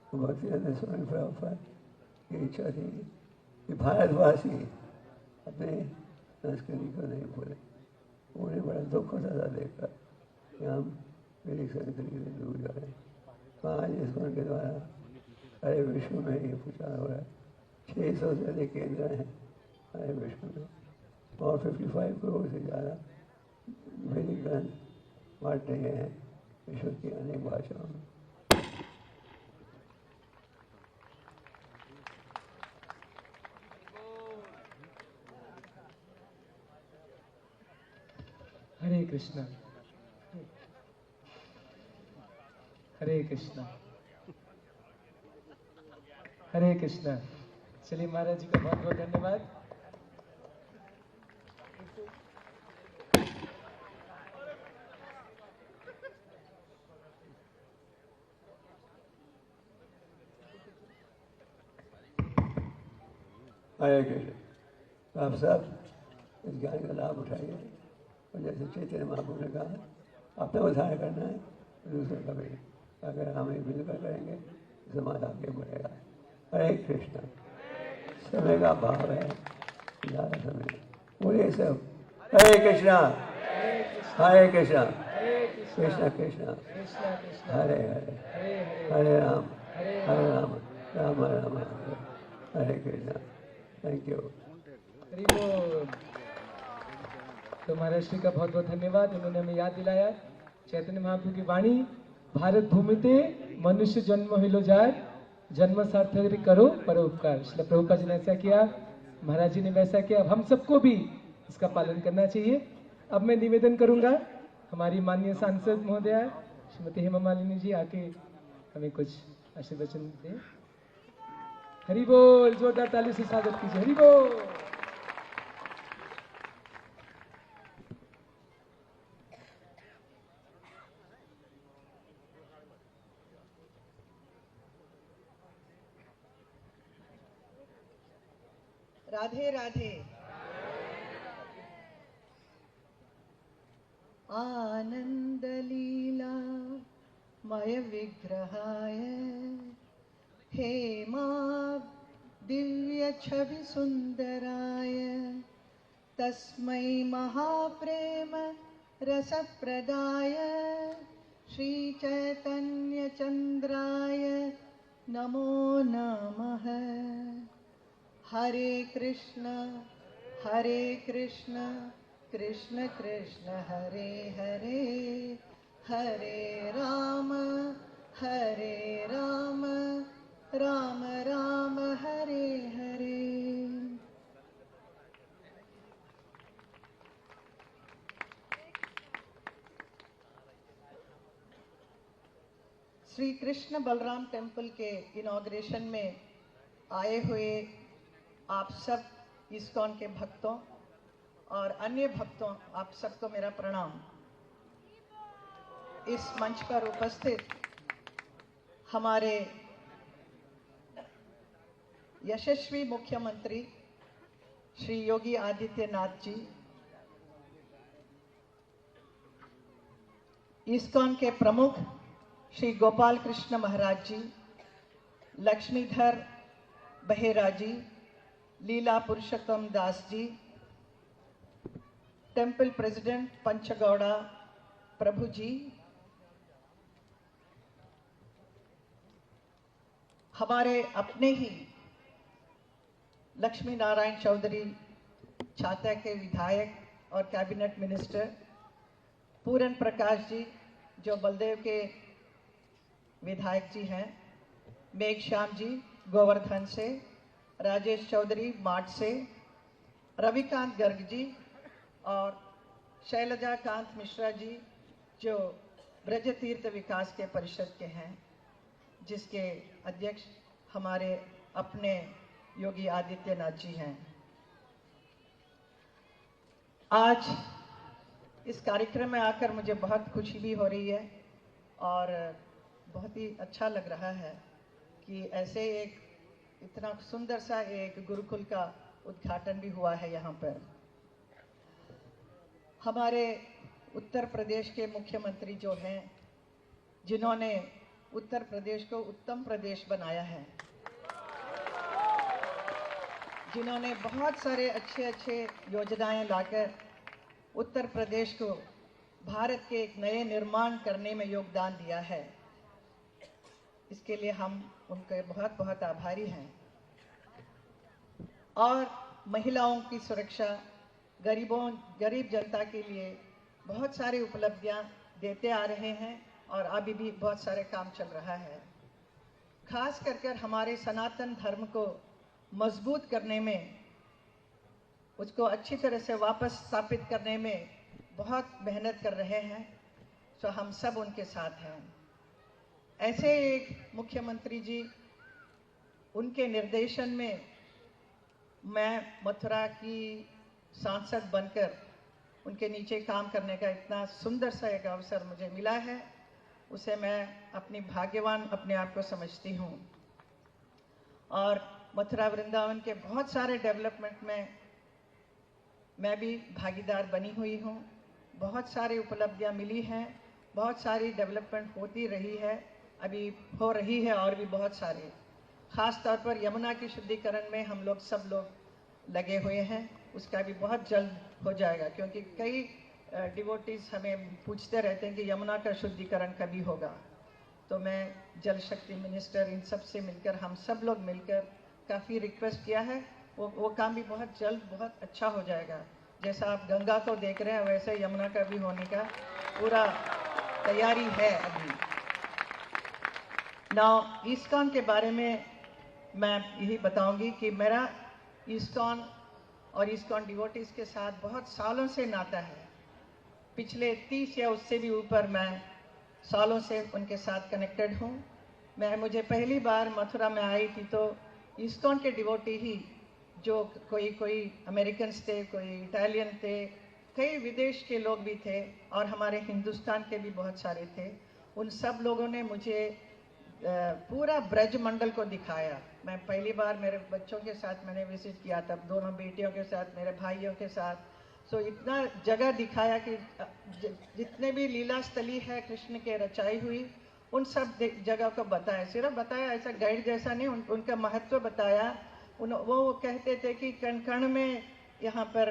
तो भक्तिवेदांत स्वामी प्रभुपाद की इच्छा थी कि भारतवासी अपने संस्कृति को नहीं भूलें। उन्हें बड़ा दुख होता था देखकर कि हम मेरी संस्कृति से दूर जा रहे हैं। तो आज इस के द्वारा सारे विश्व में ये प्रचार हो रहा है। 600 से अधिक केंद्र हैं सारे विश्व में और 55 करोड़ से ज़्यादा वैदिक ग्रंथ बांट रहे हैं विश्व की अनेक भाषाओं में। हरे कृष्णा, हरे कृष्णा, हरे कृष्णा। चलिए महाराज जी का बहुत बहुत धन्यवाद। हरे कृष्ण। आप सब इस ज्ञान का लाभ उठाइए और जैसे चैतन्य महाप्रभु ने कहा अपना उद्धार करना है, दूसरों का भी। अगर हम मिलकर करेंगे समाज आगे बढ़ेगा। हरे कृष्ण। समय का भाव है, ज़्यादा समय बोलिए सब। हरे कृष्णा, हरे कृष्णा, कृष्णा कृष्णा, हरे हरे, हरे राम, राम राम, हरे कृष्णा। Thank you. तो महाराज श्री का बहुत बहुत धन्यवाद। उन्होंने हमें याद दिलाया चैतन्य महाप्रभु की वाणी, भारत भूमि ते मनुष्य जन्म हिलो जाए, जन्म सार्थक करो परोपकार। श्री प्रभुपाद जी ने ऐसा किया, महाराज जी ने वैसा किया। अब हम सबको भी इसका पालन करना चाहिए। अब मैं निवेदन करूंगा, हमारी माननीय सांसद महोदया श्रीमती हेमा मालिनी जी आके हमें कुछ आशीर्वचन दें। हरि बोल, जोरदार ताली से स्वागत कीजिए। हरि बोल। राधे राधे। आनंद लीला मय विग्रहाय हेमा दिव्य छवि सुंदराय तस्मै महाप्रेम रसप्रदाय श्री चैतन्य चंद्राय नमो नमः। हरे कृष्ण कृष्ण कृष्ण हरे हरे, हरे राम राम राम हरे हरे। श्री कृष्ण बलराम टेम्पल के इनॉग्रेशन में आए हुए आप सब इस्कॉन के भक्तों और अन्य भक्तों, आप सबको मेरा प्रणाम। इस मंच पर उपस्थित हमारे यशस्वी मुख्यमंत्री श्री योगी आदित्यनाथ जी, इस्कॉन के प्रमुख श्री गोपाल कृष्ण महाराज जी, लक्ष्मीधर बहेरा जी, लीला पुरुषोत्तम दास जी, टेम्पल प्रेसिडेंट पंचगौड़ा प्रभु जी, हमारे अपने ही लक्ष्मी नारायण चौधरी छाता के विधायक और कैबिनेट मिनिस्टर, पूरन प्रकाश जी जो बलदेव के विधायक जी हैं, मेघ श्याम जी गोवर्धन से, राजेश चौधरी माट से, रविकांत गर्ग जी और शैलजा कांत मिश्रा जी जो ब्रज तीर्थ विकास के परिषद के हैं, जिसके अध्यक्ष हमारे अपने योगी आदित्यनाथ जी हैं। आज इस कार्यक्रम में आकर मुझे बहुत खुशी भी हो रही है और बहुत ही अच्छा लग रहा है कि ऐसे एक इतना सुंदर सा एक गुरुकुल का उद्घाटन भी हुआ है यहाँ पर। हमारे उत्तर प्रदेश के मुख्यमंत्री जो हैं, जिन्होंने उत्तर प्रदेश को उत्तम प्रदेश बनाया है, जिन्होंने बहुत सारे अच्छे योजनाएं लाकर उत्तर प्रदेश को भारत के एक नए निर्माण करने में योगदान दिया है, इसके लिए हम उनके बहुत बहुत आभारी हैं। और महिलाओं की सुरक्षा, गरीब जनता के लिए बहुत सारी उपलब्धियां देते आ रहे हैं और अभी भी बहुत सारे काम चल रहा है। खास कर हमारे सनातन धर्म को मजबूत करने में, उसको अच्छी तरह से वापस स्थापित करने में बहुत मेहनत कर रहे हैं, तो हम सब उनके साथ हैं। ऐसे एक मुख्यमंत्री जी, उनके निर्देशन में मैं मथुरा की सांसद बनकर उनके नीचे काम करने का इतना सुंदर सा एक अवसर मुझे मिला है, उसे मैं अपनी भाग्यवान अपने आप को समझती हूँ। और मथुरा वृंदावन के बहुत सारे डेवलपमेंट में मैं भी भागीदार बनी हुई हूँ। बहुत सारी उपलब्धियाँ मिली हैं, बहुत सारी डेवलपमेंट होती रही है, अभी हो रही है और भी बहुत सारे। ख़ास तौर पर यमुना के शुद्धिकरण में हम लोग सब लोग लगे हुए हैं, उसका भी बहुत जल्द हो जाएगा, क्योंकि कई डिवोटीज हमें पूछते रहते हैं कि यमुना का शुद्धिकरण कभी होगा। तो मैं जल शक्ति मिनिस्टर इन सब से मिलकर, हम सब लोग मिलकर काफ़ी रिक्वेस्ट किया है, वो काम भी बहुत जल्द बहुत अच्छा हो जाएगा। जैसा आप गंगा को देख रहे हैं, वैसे यमुना का भी होने का पूरा तैयारी है अभी। नाउ इस्कॉन के बारे में मैं यही बताऊंगी कि मेरा इस्कॉन और इस्कॉन डिवोटीज के साथ बहुत सालों से नाता है। पिछले 30 या उससे भी ऊपर मैं सालों से उनके साथ कनेक्टेड हूँ। मुझे पहली बार मथुरा में आई थी तो इस्कॉन के डिवोटी ही, जो कोई अमेरिकन्स थे, कोई इटालियन थे, कई विदेश के लोग भी थे और हमारे हिंदुस्तान के भी बहुत सारे थे। उन सब लोगों ने मुझे पूरा ब्रज मंडल को दिखाया। मैं पहली बार मेरे बच्चों के साथ मैंने विजिट किया, तब दोनों बेटियों के साथ, मेरे भाइयों के साथ। सो इतना जगह दिखाया कि जितने भी लीला स्थली है कृष्ण के रचाई हुई, उन सब जगह को बताया। सिर्फ बताया ऐसा गाइड जैसा नहीं, उनका महत्व बताया। वो कहते थे कि कण कण में यहाँ पर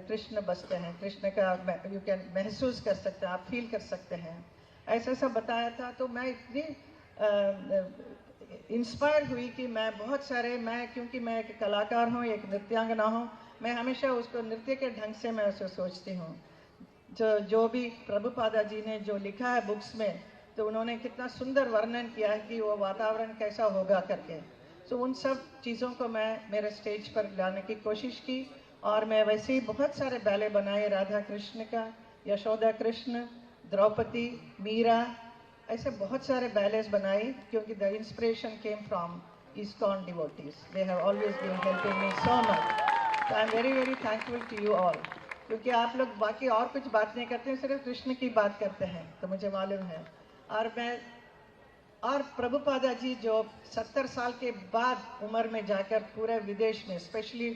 कृष्ण बसते हैं, कृष्ण का यू कैन महसूस कर सकते हैं, आप फील कर सकते हैं, ऐसा सब बताया था। तो मैं इतनी इंस्पायर हुई कि मैं क्योंकि मैं एक कलाकार हूँ, एक नृत्यांगना हूँ, मैं हमेशा उसको नृत्य के ढंग से मैं उसे सोचती हूँ। जो भी प्रभुपादा जी ने जो लिखा है बुक्स में, तो उन्होंने कितना सुंदर वर्णन किया है कि वो वातावरण कैसा होगा करके। सो उन सब चीज़ों को मैं मेरे स्टेज पर लाने की कोशिश की और मैं वैसे ही बहुत सारे बैले बनाए, राधा कृष्ण का, यशोदा कृष्ण, द्रौपदी, मीरा, ऐसे बहुत सारे बैलेस बनाए क्योंकि the inspiration came from ISKCON devotees. They have always been helping me so much. So I am very very thankful to you all. क्योंकि आप लोग बाकी और कुछ बात नहीं करते हैं, सिर्फ कृष्ण की बात करते हैं, तो मुझे मालूम है। और प्रभुपादा जी जो 70 साल के बाद उम्र में जाकर पूरे विदेश में, specially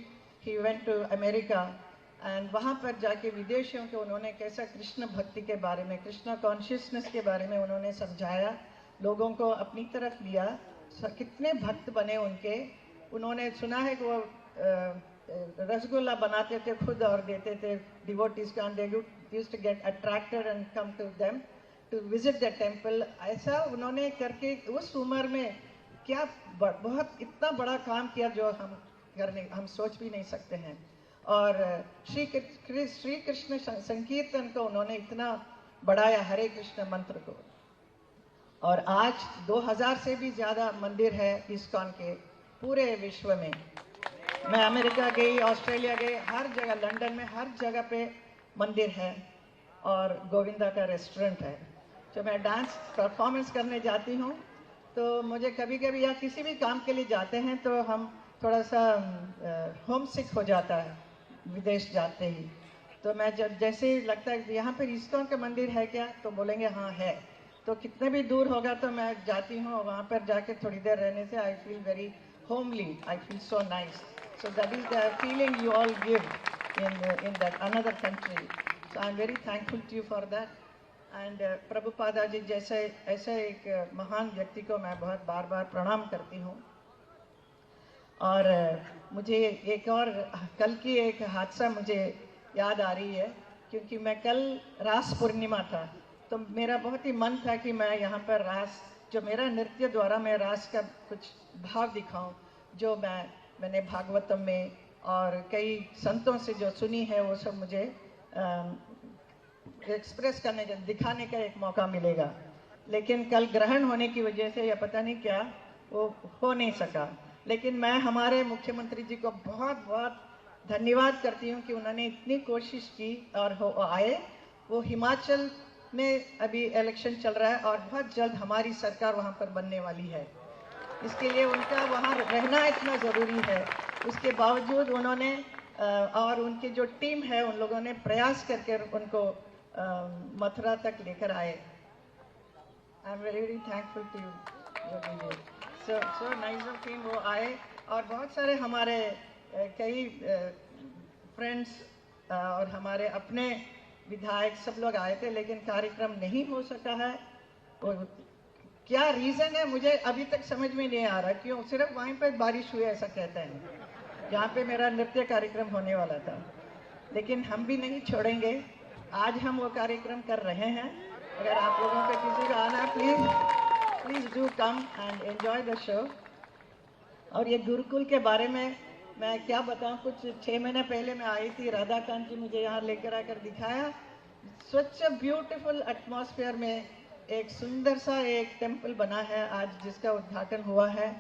he went to America, and वहाँ पर जाके विदेशियों के उन्होंने कैसा कृष्ण भक्ति के बारे में, कृष्ण कॉन्शियसनेस के बारे में उन्होंने समझाया, लोगों को अपनी तरफ लिया। कितने भक्त बने उनके। उन्होंने सुना है कि वो रसगुल्ला बनाते थे खुद और देते थे डिवोटीज का, they used to get attracted and come to them to visit the temple. ऐसा उन्होंने करके उस उम्र में क्या बहुत इतना बड़ा काम किया जो हम सोच भी नहीं सकते हैं। और श्री कृष्ण संकीर्तन को उन्होंने इतना बढ़ाया, हरे कृष्ण मंत्र को। और आज 2000 से भी ज़्यादा मंदिर है ISKCON के पूरे विश्व में। मैं अमेरिका गई, ऑस्ट्रेलिया गई, हर जगह, लंदन में हर जगह पे मंदिर है और गोविंदा का रेस्टोरेंट है। जब मैं डांस परफॉर्मेंस करने जाती हूँ तो मुझे कभी कभी या किसी भी काम के लिए जाते हैं तो हम थोड़ा सा होम सिक हो जाता है विदेश जाते ही। तो मैं जब जैसे ही लगता है यहाँ पर ISKCON का मंदिर है क्या, तो बोलेंगे हाँ है, तो कितने भी दूर होगा तो मैं जाती हूँ। वहाँ पर जाके थोड़ी देर रहने से I feel very homely, I feel so nice. So that is the feeling you all give in that another country. So I am very thankful to you for that. And Prabhupada ji जैसे ऐसे एक महान व्यक्ति को मैं बहुत बार बार प्रणाम करती हूँ। और मुझे एक और कल की एक हादसा मुझे याद आ रही है, क्योंकि मैं कल रास पूर्णिमा था, तो मेरा बहुत ही मन था कि मैं यहाँ पर रास, जो मेरा नृत्य द्वारा मैं रास का कुछ भाव दिखाऊं, जो मैंने भागवतम में और कई संतों से जो सुनी है वो सब मुझे एक्सप्रेस करने का, दिखाने का एक मौका मिलेगा। लेकिन कल ग्रहण होने की वजह से या पता नहीं क्या वो हो नहीं सका। लेकिन मैं हमारे मुख्यमंत्री जी को बहुत बहुत धन्यवाद करती हूँ कि उन्होंने इतनी कोशिश की और आए। वो हिमाचल में अभी इलेक्शन चल रहा है और बहुत जल्द हमारी सरकार वहाँ पर बनने वाली है, इसके लिए उनका वहाँ रहना इतना ज़रूरी है। उसके बावजूद उन्होंने और उनकी जो टीम है उन लोगों ने प्रयास करके उनको मथुरा तक लेकर आए। I am very very thankful to you. So nice of him, वो आए और बहुत सारे हमारे कई फ्रेंड्स और हमारे अपने विधायक सब लोग आए थे, लेकिन कार्यक्रम नहीं हो सका है। क्या रीज़न है मुझे अभी तक समझ में नहीं आ रहा, क्यों सिर्फ वहीं पर बारिश हुई ऐसा कहते हैं जहाँ पे मेरा नृत्य कार्यक्रम होने वाला था। लेकिन हम भी नहीं छोड़ेंगे, आज हम वो कार्यक्रम कर रहे हैं। अगर आप लोगों को किसी का आना है, please do come and enjoy the show. और ये गुरुकुल के बारे में मैं क्या बताऊं, कुछ 6 महीने पहले मैं आई थी, राधाकांत जी मुझे यहाँ लेकर आकर दिखाया। स्वच्छ ब्यूटीफुल एटमॉस्फेयर में एक सुंदर सा एक टेम्पल बना है आज, जिसका उद्घाटन हुआ है,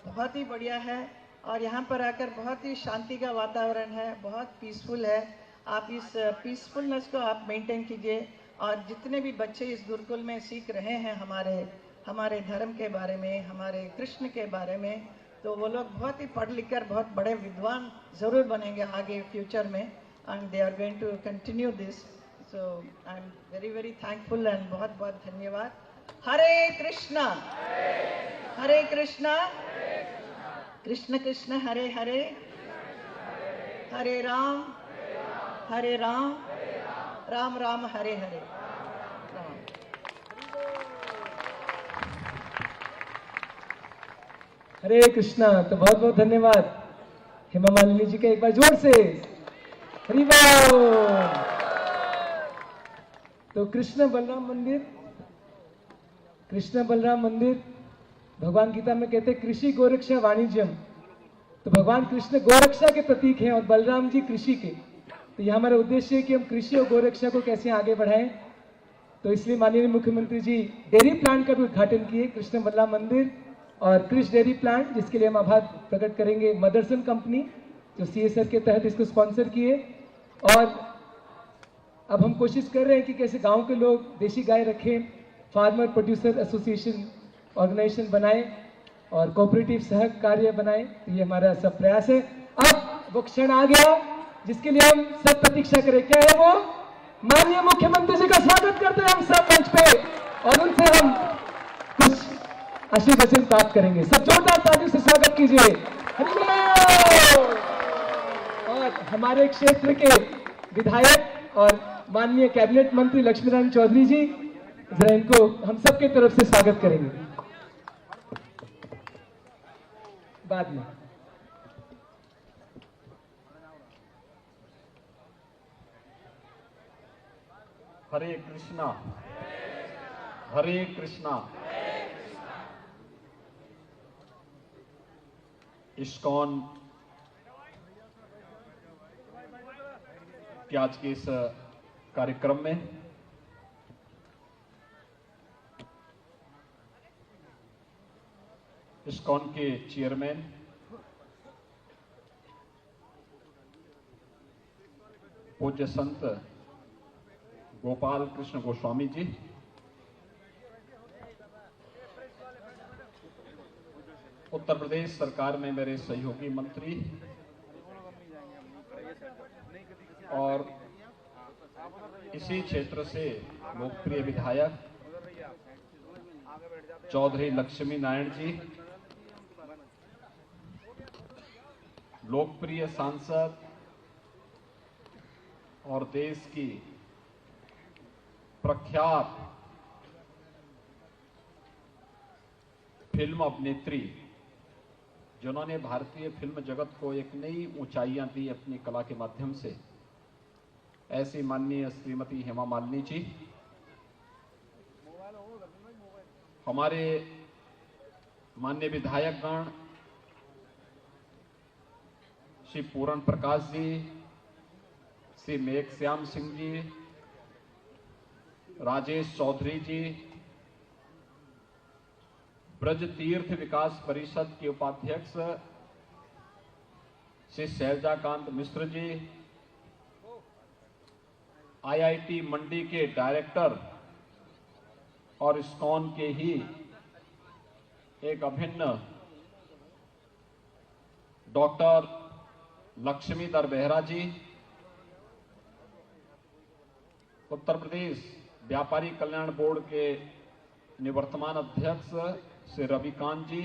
बहुत ही बढ़िया है। और यहाँ पर आकर बहुत ही शांति का वातावरण है, बहुत पीसफुल है। आप इस पीसफुलनेस को आप मेंटेन कीजिए। और जितने भी बच्चे इस गुरुकुल में सीख रहे हैं हमारे धर्म के बारे में, हमारे कृष्ण के बारे में, तो वो लोग बहुत ही पढ़ लिख कर बहुत बड़े विद्वान जरूर बनेंगे आगे फ्यूचर में, and they are going to continue this. So I am very very thankful and बहुत बहुत धन्यवाद. हरे कृष्णा हरे कृष्णा कृष्ण कृष्ण हरे हरे, हरे राम राम राम हरे हरे. हरे कृष्णा. तो बहुत बहुत धन्यवाद हेमा मालिनी जी का, एक बार जोर से हरि बोल. तो कृष्ण बलराम मंदिर भगवान गीता में कहते हैं कृषि गोरक्षा वाणिज्यम. तो भगवान कृष्ण गोरक्षा के प्रतीक हैं और बलराम जी कृषि के. तो यह हमारा उद्देश्य है कि हम कृषि और गोरक्षा को कैसे आगे बढ़ाएं. तो इसलिए माननीय मुख्यमंत्री जी डेयरी प्लांट का भी उद्घाटन किए, कृष्ण बलराम मंदिर और कृष डेयरी प्लांट, जिसके लिए हम आभार प्रकट करेंगे मदरसन कंपनी जो CSR के तहत इसको स्पॉन्सर किए. और अब हम कोशिश कर रहे हैं कि कैसे गांव के लोग देशी गाय रखें, फार्मर प्रोड्यूसर एसोसिएशन ऑर्गेनाइजेशन बनाएं और कोऑपरेटिव सहकार्य बनाएं. तो ये हमारा सब प्रयास है. अब वो क्षण आ गया जिसके लिए हम सब प्रतीक्षा करें. क्या है वो? माननीय मुख्यमंत्री जी का स्वागत करते हैं हम सब मंच पे और उनसे हम कुछ आशीर्वचन प्राप्त करेंगे. सब जोरदार तालियों से स्वागत कीजिए. और हमारे क्षेत्र के विधायक और माननीय कैबिनेट मंत्री लक्ष्मीनारायण चौधरी जी, जरा इनको हम सबके तरफ से स्वागत करेंगे बाद में. हरे कृष्णा हरे कृष्णा. इस्कॉन के आज के इस कार्यक्रम में इस्कॉन के चेयरमैन पूज्य संत गोपाल कृष्ण गोस्वामी जी, उत्तर प्रदेश सरकार में मेरे सहयोगी मंत्री और इसी क्षेत्र से लोकप्रिय विधायक चौधरी लक्ष्मी नारायण जी, लोकप्रिय सांसद और देश की प्रख्यात फिल्म अभिनेत्री जिन्होंने भारतीय फिल्म जगत को एक नई ऊंचाइयां दी अपनी कला के माध्यम से, ऐसी माननीय श्रीमती हेमा मालिनी जी, हमारे माननीय विधायकगण श्री पूरण प्रकाश जी, श्री मेघ श्याम सिंह जी, राजेश चौधरी जी, ब्रज तीर्थ विकास परिषद के उपाध्यक्ष श्री शैलजाकांत मिश्र जी, IIT मंडी के डायरेक्टर और इस्कॉन के ही एक अभिन्न डॉक्टर लक्ष्मीधर बेहरा जी, उत्तर प्रदेश व्यापारी कल्याण बोर्ड के निवर्तमान अध्यक्ष श्री रविकांत जी,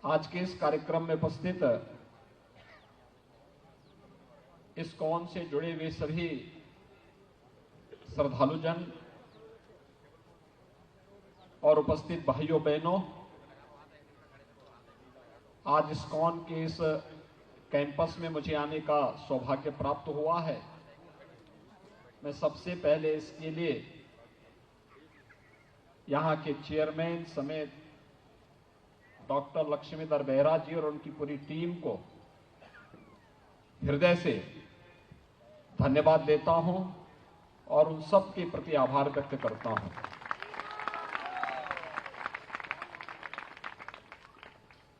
आज के इस कार्यक्रम में उपस्थित इस्कॉन से जुड़े हुए सभी श्रद्धालुजन और उपस्थित भाइयों बहनों, आज इस्कॉन के इस कैंपस में मुझे आने का सौभाग्य प्राप्त हुआ है. मैं सबसे पहले इसके लिए यहाँ के चेयरमैन समेत डॉक्टर लक्ष्मीधर बेहरा जी और उनकी पूरी टीम को हृदय से धन्यवाद देता हूं और उन सब के प्रति आभार व्यक्त करता हूं.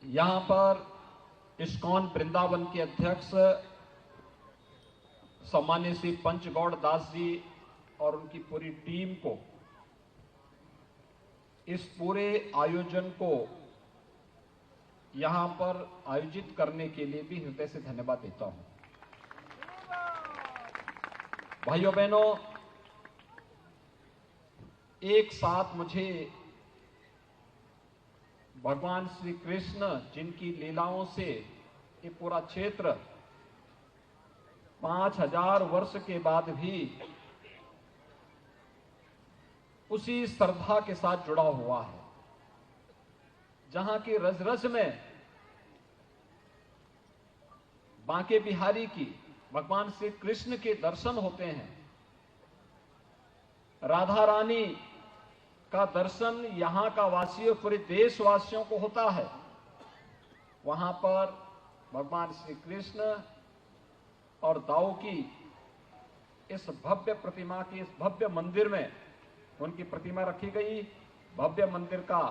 यहां पर इस्कॉन वृंदावन के अध्यक्ष सम्मानित श्री पंचगौड़ दास जी और उनकी पूरी टीम को इस पूरे आयोजन को यहां पर आयोजित करने के लिए भी हृदय से धन्यवाद देता हूं। भाइयों बहनों, एक साथ मुझे भगवान श्री कृष्ण जिनकी लीलाओं से ये पूरा क्षेत्र 5000 वर्ष के बाद भी उसी श्रद्धा के साथ जुड़ा हुआ है, जहां की रज रज में बांके बिहारी की, भगवान श्री कृष्ण के दर्शन होते हैं। राधा रानी का दर्शन यहां का वासियों, पूरे देशवासियों को होता है। वहां पर भगवान श्री कृष्ण और दाऊ की इस भव्य प्रतिमा की, इस भव्य मंदिर में उनकी प्रतिमा रखी गई। भव्य मंदिर का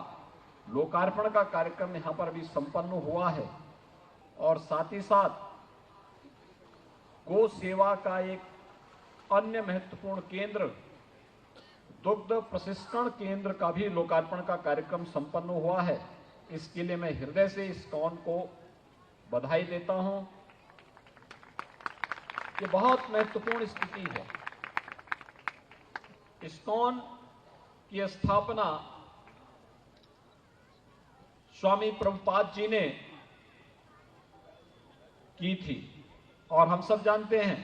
लोकार्पण का कार्यक्रम यहां पर अभी संपन्न हुआ है और साथ ही साथ गो सेवा का एक अन्य महत्वपूर्ण केंद्र, दुग्ध प्रशिक्षण केंद्र का भी लोकार्पण का कार्यक्रम संपन्न हुआ है। इसके लिए मैं हृदय से इस्कॉन को बधाई देता हूं। ये बहुत महत्वपूर्ण स्थिति है। इस्कॉन की स्थापना स्वामी प्रभुपाद जी ने की थी और हम सब जानते हैं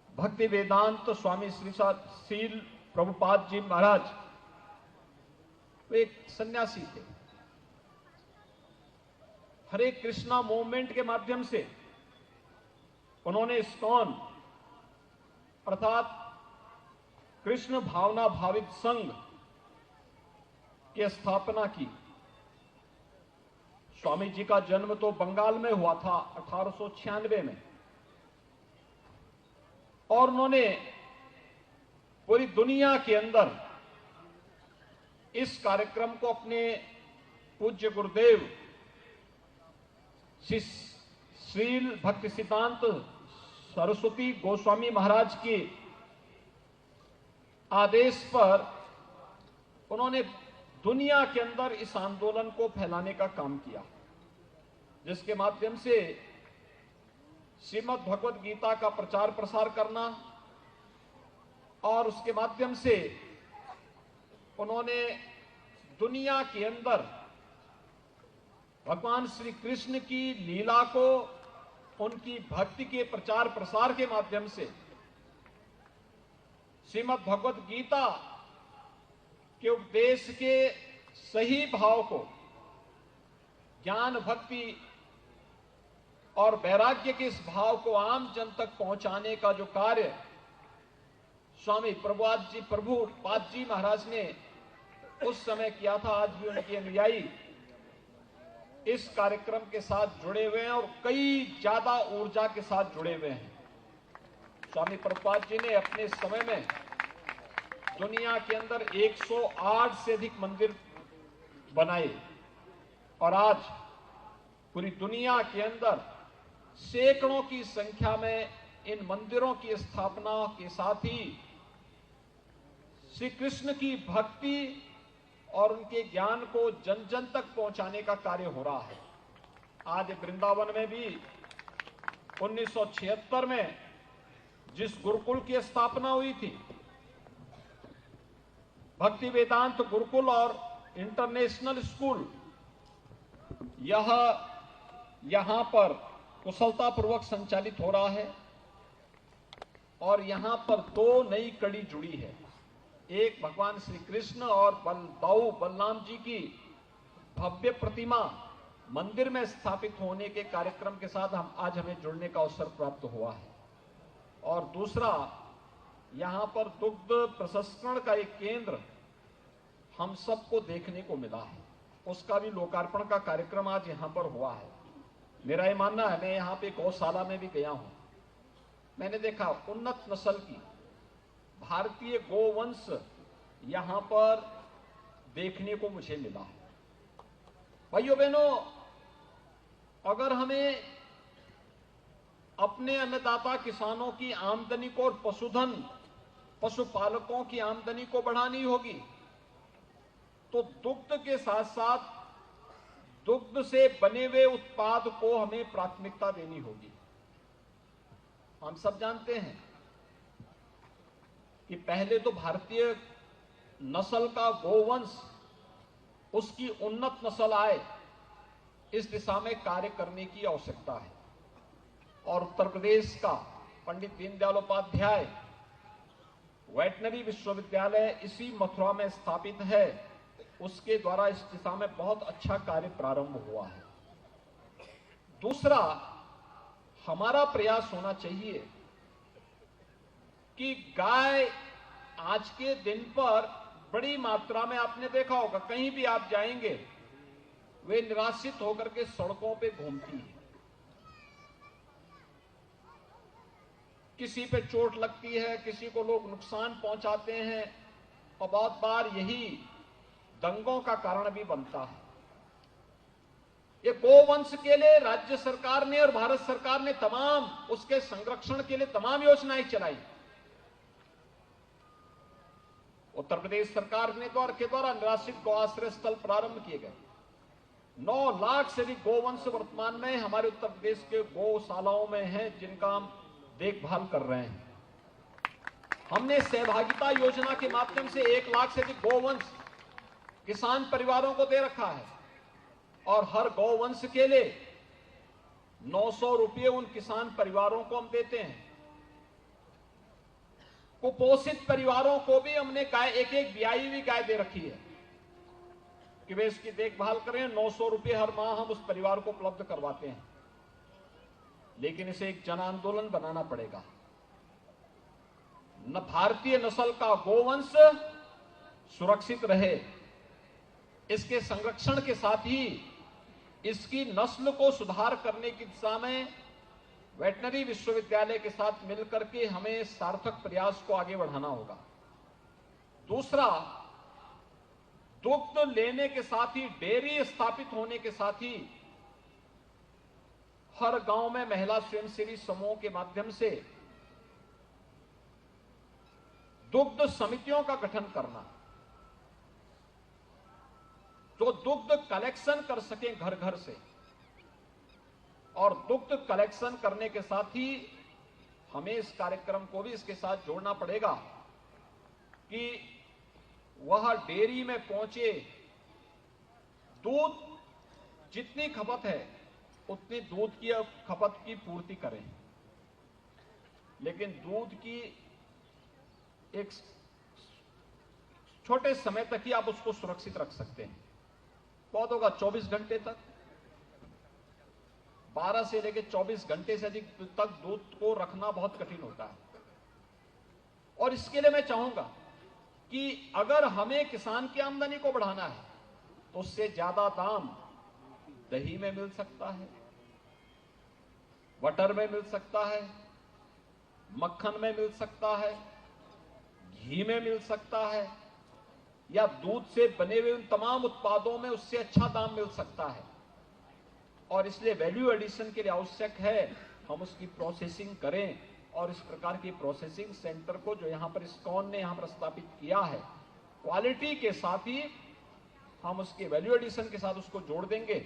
भक्ति वेदांत तो स्वामी श्रील प्रभुपाद जी महाराज वो एक सन्यासी थे। हरे कृष्णा मूवमेंट के माध्यम से उन्होंने इस्कॉन अर्थात कृष्ण भावना भावित संघ की स्थापना की। स्वामी जी का जन्म तो बंगाल में हुआ था 1896 में और उन्होंने पूरी दुनिया के अंदर इस कार्यक्रम को अपने पूज्य गुरुदेव श्रील भक्ति सिद्धांत सरस्वती गोस्वामी महाराज के आदेश पर उन्होंने दुनिया के अंदर इस आंदोलन को फैलाने का काम किया, जिसके माध्यम से श्रीमद् भगवद गीता का प्रचार प्रसार करना और उसके माध्यम से उन्होंने दुनिया के अंदर भगवान श्री कृष्ण की लीला को, उनकी भक्ति के प्रचार प्रसार के माध्यम से श्रीमद् भगवद गीता के उपदेश के सही भाव को, ज्ञान भक्ति और वैराग्य के इस भाव को आम जन तक पहुंचाने का जो कार्य स्वामी प्रभुपाद जी महाराज ने उस समय किया था, आज भी उनके अनुयायी इस कार्यक्रम के साथ जुड़े हुए हैं और कई ज्यादा ऊर्जा के साथ जुड़े हुए हैं। स्वामी प्रभुपाद जी ने अपने समय में दुनिया के अंदर 108 से अधिक मंदिर बनाए और आज पूरी दुनिया के अंदर सैकड़ों की संख्या में इन मंदिरों की स्थापना के साथ ही श्री कृष्ण की भक्ति और उनके ज्ञान को जन जन तक पहुंचाने का कार्य हो रहा है। आज वृंदावन में भी 1976 में जिस गुरुकुल की स्थापना हुई थी, भक्ति वेदांत गुरुकुल और इंटरनेशनल स्कूल, यह यहां पर कुशलतापूर्वक संचालित हो रहा है और यहां पर दो नई कड़ी जुड़ी है। एक भगवान श्री कृष्ण और दाऊ बलराम जी की भव्य प्रतिमा मंदिर में स्थापित होने के कार्यक्रम के साथ आज हमें जुड़ने का अवसर प्राप्त हुआ है और दूसरा यहां पर दुग्ध प्रसंस्करण का एक केंद्र हम सबको देखने को मिला है, उसका भी लोकार्पण का कार्यक्रम आज यहां पर हुआ है। मेरा ये मानना है, मैं यहां पे गौशाला में भी गया हूं, मैंने देखा उन्नत नस्ल की भारतीय गोवंश यहां पर देखने को मुझे मिला है। भाइयों बहनों, अगर हमें अपने अन्नदाता किसानों की आमदनी को और पशुधन पशुपालकों की आमदनी को बढ़ानी होगी तो दुग्ध के साथ साथ दुग्ध से बने हुए उत्पाद को हमें प्राथमिकता देनी होगी। हम सब जानते हैं कि पहले तो भारतीय नस्ल का गोवंश, उसकी उन्नत नस्ल आए, इस दिशा में कार्य करने की आवश्यकता है। और उत्तर प्रदेश का पंडित दीनदयाल उपाध्याय वेटनरी विश्वविद्यालय इसी मथुरा में स्थापित है, उसके द्वारा इस दिशा में बहुत अच्छा कार्य प्रारंभ हुआ है। दूसरा, हमारा प्रयास होना चाहिए कि गाय आज के दिन पर बड़ी मात्रा में, आपने देखा होगा कहीं भी आप जाएंगे, वे निराश्रित होकर के सड़कों पे घूमती है। किसी पे चोट लगती है, किसी को लोग नुकसान पहुंचाते हैं, और बहुत बार यही दंगों का कारण भी बनता है। ये गोवंश के लिए राज्य सरकार ने और भारत सरकार ने तमाम उसके संरक्षण के लिए तमाम योजनाएं चलाई। उत्तर प्रदेश सरकार ने के द्वारा निराश्रित गौ आश्रय स्थल प्रारंभ किए गए। 9 लाख से अधिक गोवंश वर्तमान में हमारे उत्तर प्रदेश के गौशालाओं में हैं, जिनका हम देखभाल कर रहे हैं। हमने सहभागिता योजना के माध्यम से 1 लाख से अधिक गोवंश किसान परिवारों को दे रखा है, और हर गौवंश के लिए 900 रुपये उन किसान परिवारों को हम देते हैं। कुपोषित परिवारों को भी हमने गाय, एक ब्याई हुई गाय दे रखी है कि वे इसकी देखभाल करें। 900 रुपये हर माह हम उस परिवार को उपलब्ध करवाते हैं। लेकिन इसे एक जन आंदोलन बनाना पड़ेगा। न भारतीय नस्ल का गोवंश सुरक्षित रहे, इसके संरक्षण के साथ ही इसकी नस्ल को सुधार करने की दिशा में वेटनरी विश्वविद्यालय के साथ मिलकर के हमें सार्थक प्रयास को आगे बढ़ाना होगा। दूसरा, दुग्ध लेने के साथ ही, डेयरी स्थापित होने के साथ ही हर गांव में महिला स्वयंसेवी समूह के माध्यम से दुग्ध समितियों का गठन करना, जो दुग्ध कलेक्शन कर सकें घर घर से। और दुग्ध कलेक्शन करने के साथ ही हमें इस कार्यक्रम को भी इसके साथ जोड़ना पड़ेगा कि वह डेयरी में पहुंचे, दूध जितनी खपत है उतनी दूध की खपत की पूर्ति करें। लेकिन दूध की एक छोटे समय तक ही आप उसको सुरक्षित रख सकते हैं। बहुत होगा 24 घंटे तक, 12 से लेकर 24 घंटे से अधिक तक दूध को रखना बहुत कठिन होता है। और इसके लिए मैं चाहूंगा कि अगर हमें किसान की आमदनी को बढ़ाना है तो उससे ज्यादा दाम दही में मिल सकता है, बटर में मिल सकता है, मक्खन में मिल सकता है, घी में मिल सकता है, या दूध से बने हुए उन तमाम उत्पादों में उससे अच्छा दाम मिल सकता है। और इसलिए वैल्यू एडिशन के लिए आवश्यक है हम उसकी प्रोसेसिंग करें। और इस प्रकार की प्रोसेसिंग सेंटर को जो यहां पर इस्कॉन ने यहां पर स्थापित किया है, क्वालिटी के साथ ही हम उसके वैल्यू एडिशन के साथ उसको जोड़ देंगे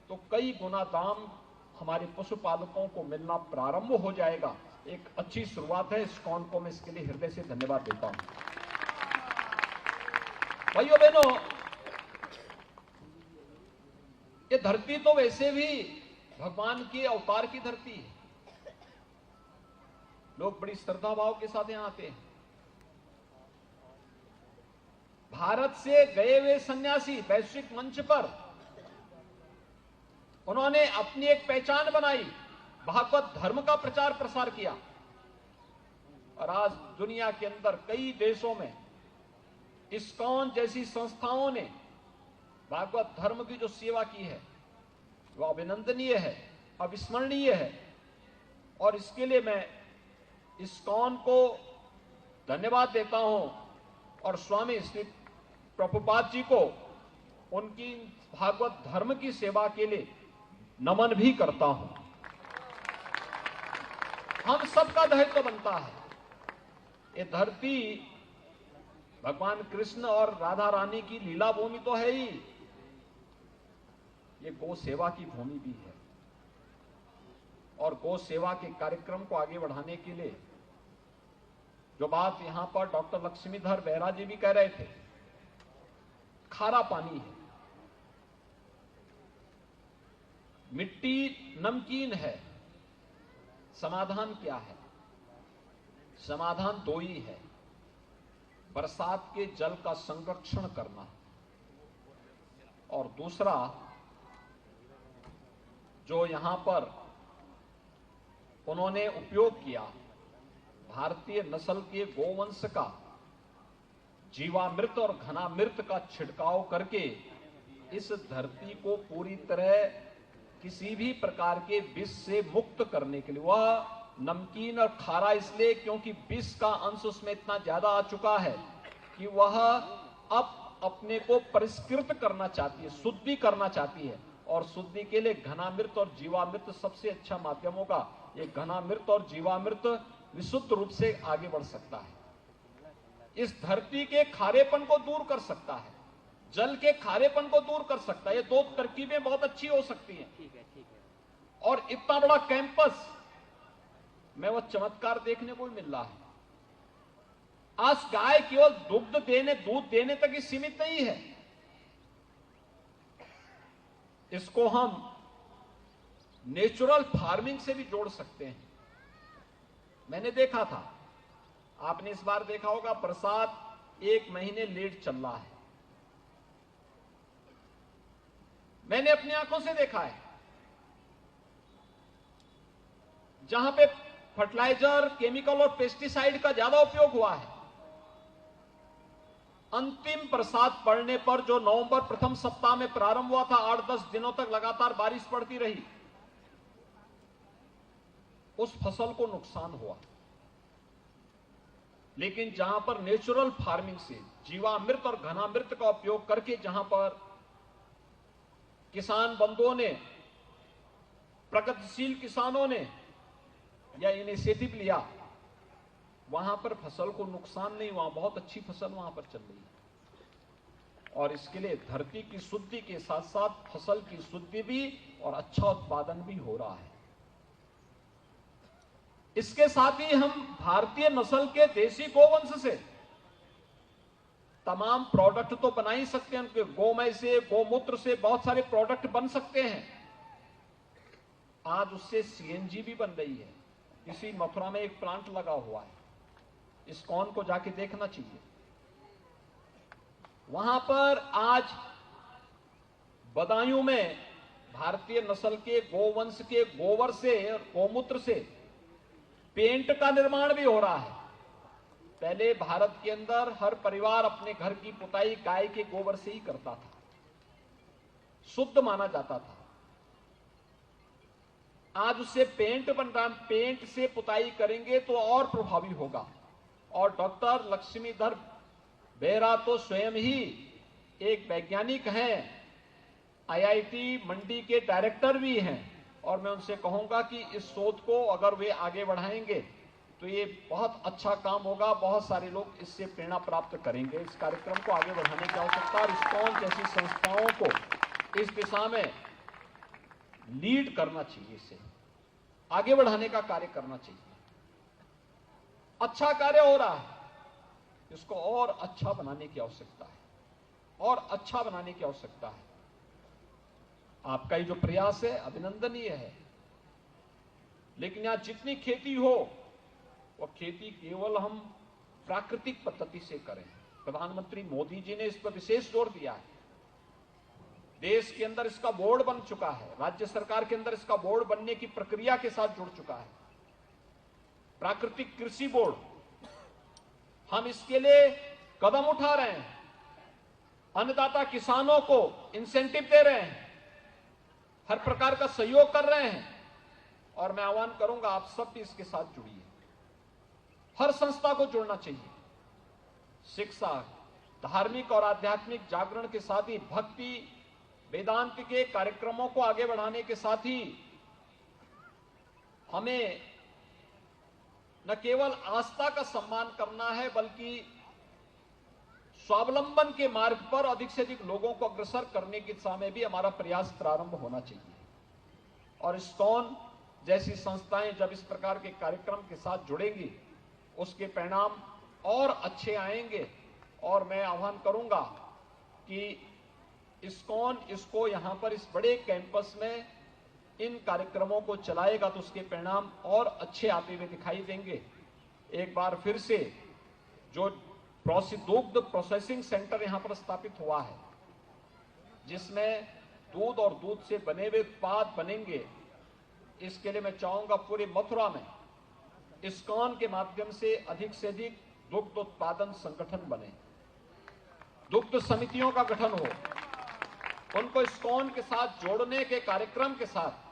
तो कई गुना दाम हमारे पशुपालकों को मिलना प्रारंभ हो जाएगा। एक अच्छी शुरुआत है। इस्कॉन को मैं इसके लिए हृदय से धन्यवाद देता हूं। भाइयों बहनों, ये धरती तो वैसे भी भगवान की अवतार की धरती है। लोग बड़ी श्रद्धा भाव के साथ यहां आते हैं। भारत से गए हुए सन्यासी वैश्विक मंच पर उन्होंने अपनी एक पहचान बनाई, भागवत धर्म का प्रचार प्रसार किया। और आज दुनिया के अंदर कई देशों में इस्कॉन जैसी संस्थाओं ने भागवत धर्म की जो सेवा की है वो अभिनंदनीय है, अविस्मरणीय है। और इसके लिए मैं इस्कॉन को धन्यवाद देता हूं और स्वामी श्री प्रभुपाद जी को उनकी भागवत धर्म की सेवा के लिए नमन भी करता हूं। हम सबका दायित्व बनता है। ये धरती भगवान कृष्ण और राधा रानी की लीला भूमि तो है ही, ये गौ सेवा की भूमि भी है और गौ सेवा के कार्यक्रम को आगे बढ़ाने के लिए जो बात यहां पर डॉक्टर लक्ष्मीधर बेहरा जी भी कह रहे थे, खारा पानी है, मिट्टी नमकीन है, समाधान क्या है? समाधान दो ही है, बरसात के जल का संरक्षण करना और दूसरा जो यहां पर उन्होंने उपयोग किया भारतीय नस्ल के गोवंश का जीवामृत और घनामृत का छिड़काव करके इस धरती को पूरी तरह किसी भी प्रकार के विष से मुक्त करने के लिए, वह नमकीन और खारा इसलिए क्योंकि विष का अंश उसमें इतना ज्यादा आ चुका है कि वह अब अपने को परिष्कृत करना चाहती है, शुद्धि करना चाहती है और शुद्धि के लिए घनामृत और जीवामृत सबसे अच्छा माध्यम होगा। ये घनामृत और जीवामृत विशुद्ध रूप से आगे बढ़ सकता है, इस धरती के खारेपन को दूर कर सकता है, जल के खारेपन को दूर कर सकता है। ये दो तरकीबें बहुत अच्छी हो सकती हैं। और इतना बड़ा कैंपस में वो चमत्कार देखने को मिल रहा है। आज गाय केवल दूध देने तक ही सीमित नहीं है, इसको हम नेचुरल फार्मिंग से भी जोड़ सकते हैं। मैंने देखा था, आपने इस बार देखा होगा, बरसात 1 महीने लेट चल रहा है। मैंने अपनी आंखों से देखा है, जहां पे फर्टिलाइजर, केमिकल और पेस्टिसाइड का ज्यादा उपयोग हुआ है, अंतिम बरसात पड़ने पर जो नवंबर प्रथम सप्ताह में प्रारंभ हुआ था, 8-10 दिनों तक लगातार बारिश पड़ती रही, उस फसल को नुकसान हुआ। लेकिन जहां पर नेचुरल फार्मिंग से जीवामृत और घनामृत का उपयोग करके जहां पर किसान बंधुओं ने, प्रगतिशील किसानों ने यह इनिशिएटिव लिया, वहां पर फसल को नुकसान नहीं हुआ, बहुत अच्छी फसल वहां पर चल रही है। और इसके लिए धरती की शुद्धि के साथ साथ फसल की शुद्धि भी और अच्छा उत्पादन भी हो रहा है। इसके साथ ही हम भारतीय नस्ल के देसी गोवंश से तमाम प्रोडक्ट तो बना ही सकते हैं, उनके गोमय से, गोमूत्र से बहुत सारे प्रोडक्ट बन सकते हैं। आज उससे सीएनजी भी बन रही है। इसी मथुरा में एक प्लांट लगा हुआ है, इस्कॉन को जाके देखना चाहिए। वहां पर आज बदायूं में भारतीय नस्ल के गोवंश के गोबर से और गोमूत्र से पेंट का निर्माण भी हो रहा है। पहले भारत के अंदर हर परिवार अपने घर की पुताई गाय के गोबर से ही करता था, शुद्ध माना जाता था। आज उससे पेंट बन रहा है, पेंट से पुताई करेंगे तो और प्रभावी होगा। और डॉक्टर लक्ष्मीधर बेहरा तो स्वयं ही एक वैज्ञानिक हैं, आईआईटी मंडी के डायरेक्टर भी हैं, और मैं उनसे कहूंगा कि इस शोध को अगर वे आगे बढ़ाएंगे तो ये बहुत अच्छा काम होगा, बहुत सारे लोग इससे प्रेरणा प्राप्त करेंगे। इस कार्यक्रम को आगे बढ़ाने की आवश्यकता और इस्कॉन जैसी संस्थाओं को इस दिशा में लीड करना चाहिए, इसे आगे बढ़ाने का कार्य करना चाहिए। अच्छा कार्य हो रहा है, इसको और अच्छा बनाने की आवश्यकता है, और अच्छा बनाने की आवश्यकता है। आपका ये जो प्रयास है अभिनंदनीय है, लेकिन यहां जितनी खेती हो वो खेती केवल हम प्राकृतिक पद्धति से करें। प्रधानमंत्री मोदी जी ने इस पर विशेष जोर दिया है। देश के अंदर इसका बोर्ड बन चुका है, राज्य सरकार के अंदर इसका बोर्ड बनने की प्रक्रिया के साथ जुड़ चुका है, प्राकृतिक कृषि बोर्ड। हम इसके लिए कदम उठा रहे हैं, अन्नदाता किसानों को इंसेंटिव दे रहे हैं, हर प्रकार का सहयोग कर रहे हैं। और मैं आह्वान करूंगा आप सब भी इसके साथ जुड़िए, हर संस्था को जुड़ना चाहिए। शिक्षा, धार्मिक और आध्यात्मिक जागरण के साथ ही भक्ति, वेदांत के कार्यक्रमों को आगे बढ़ाने के साथ ही हमें न केवल आस्था का सम्मान करना है, बल्कि स्वावलंबन के मार्ग पर अधिक से अधिक लोगों को अग्रसर करने की दिशा में भी हमारा प्रयास प्रारंभ होना चाहिए। और इस्कॉन जैसी संस्थाएं जब इस प्रकार के कार्यक्रम के साथ जुड़ेंगी, उसके परिणाम और अच्छे आएंगे। और मैं आह्वान करूंगा कि इस्कॉन इसको यहां पर इस बड़े कैंपस में इन कार्यक्रमों को चलाएगा तो उसके परिणाम और अच्छे आते हुए दिखाई देंगे। एक बार फिर से जो दुग्ध प्रोसेसिंग सेंटर यहां पर स्थापित हुआ है, जिसमें दूध और दूध से बने हुए उत्पाद बनेंगे, इसके लिए मैं चाहूंगा पूरे मथुरा में इस्कॉन के माध्यम से अधिक दुग्ध उत्पादन संगठन बने, दुग्ध समितियों का गठन हो, उनको इस्कॉन के साथ जोड़ने के कार्यक्रम के साथ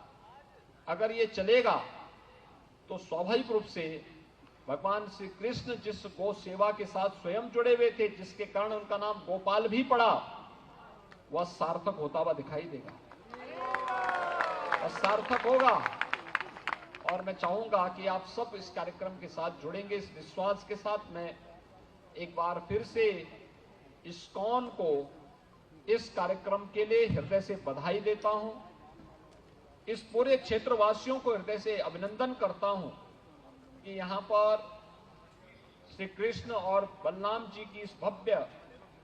अगर ये चलेगा तो स्वाभाविक रूप से भगवान श्री कृष्ण जिस गौ सेवा के साथ स्वयं जुड़े हुए थे, जिसके कारण उनका नाम गोपाल भी पड़ा, वह सार्थक होता हुआ दिखाई देगा, वह सार्थक होगा। और मैं चाहूंगा कि आप सब इस कार्यक्रम के साथ जुड़ेंगे। इस विश्वास के साथ मैं एक बार फिर से इस्कॉन को इस कार्यक्रम के लिए हृदय से बधाई देता हूं। इस पूरे क्षेत्रवासियों को हृदय से अभिनंदन करता हूं कि यहां पर श्री कृष्ण और बलराम जी की इस भव्य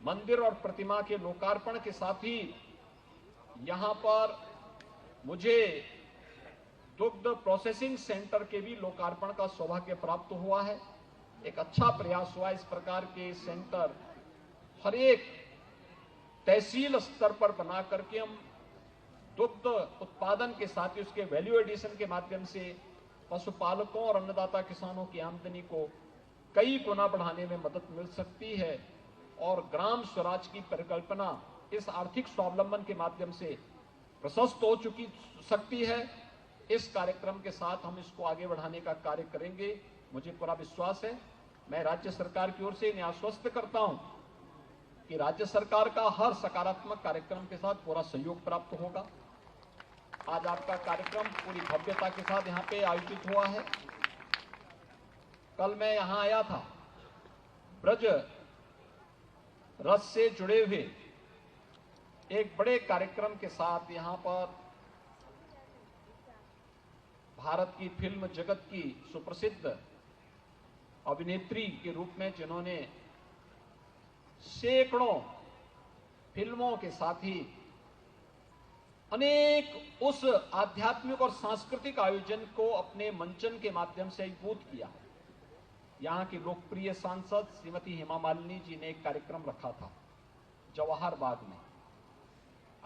मंदिर और प्रतिमा के लोकार्पण के साथ ही यहां पर मुझे दुग्ध प्रोसेसिंग सेंटर के भी लोकार्पण का सौभाग्य प्राप्त हुआ है। एक अच्छा प्रयास हुआ। इस प्रकार के सेंटर हर एक तहसील स्तर पर बना करके हम दुग्ध उत्पादन के साथ ही उसके वैल्यू एडिशन के माध्यम से पशुपालकों और अन्नदाता किसानों की आमदनी को कई गुना बढ़ाने में मदद मिल सकती है। और ग्राम स्वराज की परिकल्पना इस आर्थिक स्वावलंबन के माध्यम से प्रशस्त हो चुकी सकती है। इस कार्यक्रम के साथ हम इसको आगे बढ़ाने का कार्य करेंगे, मुझे पूरा विश्वास है। मैं राज्य सरकार की ओर से इन्हें आश्वस्त करता हूं कि राज्य सरकार का हर सकारात्मक कार्यक्रम के साथ पूरा सहयोग प्राप्त होगा। आज आपका कार्यक्रम पूरी भव्यता के साथ यहाँ पे आयोजित हुआ है। कल मैं यहाँ आया था, ब्रज रस से जुड़े हुए एक बड़े कार्यक्रम के साथ यहाँ पर भारत की फिल्म जगत की सुप्रसिद्ध अभिनेत्री के रूप में जिन्होंने सैकड़ों फिल्मों के साथ ही अनेक उस आध्यात्मिक और सांस्कृतिक आयोजन को अपने मंचन के माध्यम से अभिभूत किया। यहाँ की लोकप्रिय सांसद श्रीमती हेमा मालिनी जी ने एक कार्यक्रम रखा था जवाहर बाग में।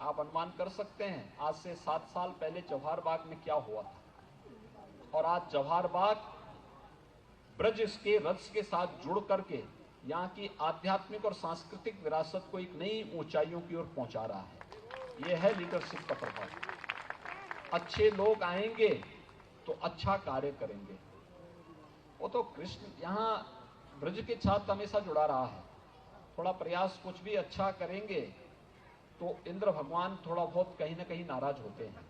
आप अनुमान कर सकते हैं आज से 7 साल पहले जवाहर बाग में क्या हुआ था, और आज जवाहर बाग ब्रज के रस के साथ जुड़ करके यहाँ की आध्यात्मिक और सांस्कृतिक विरासत को एक नई ऊंचाइयों की ओर पहुंचा रहा है। यह है लीडरशिप का प्रभाव। अच्छे लोग आएंगे तो अच्छा कार्य करेंगे। वो तो कृष्ण यहाँ ब्रज के साथ हमेशा जुड़ा रहा है। थोड़ा प्रयास कुछ भी अच्छा करेंगे तो इंद्र भगवान थोड़ा बहुत कहीं ना कहीं नाराज होते हैं,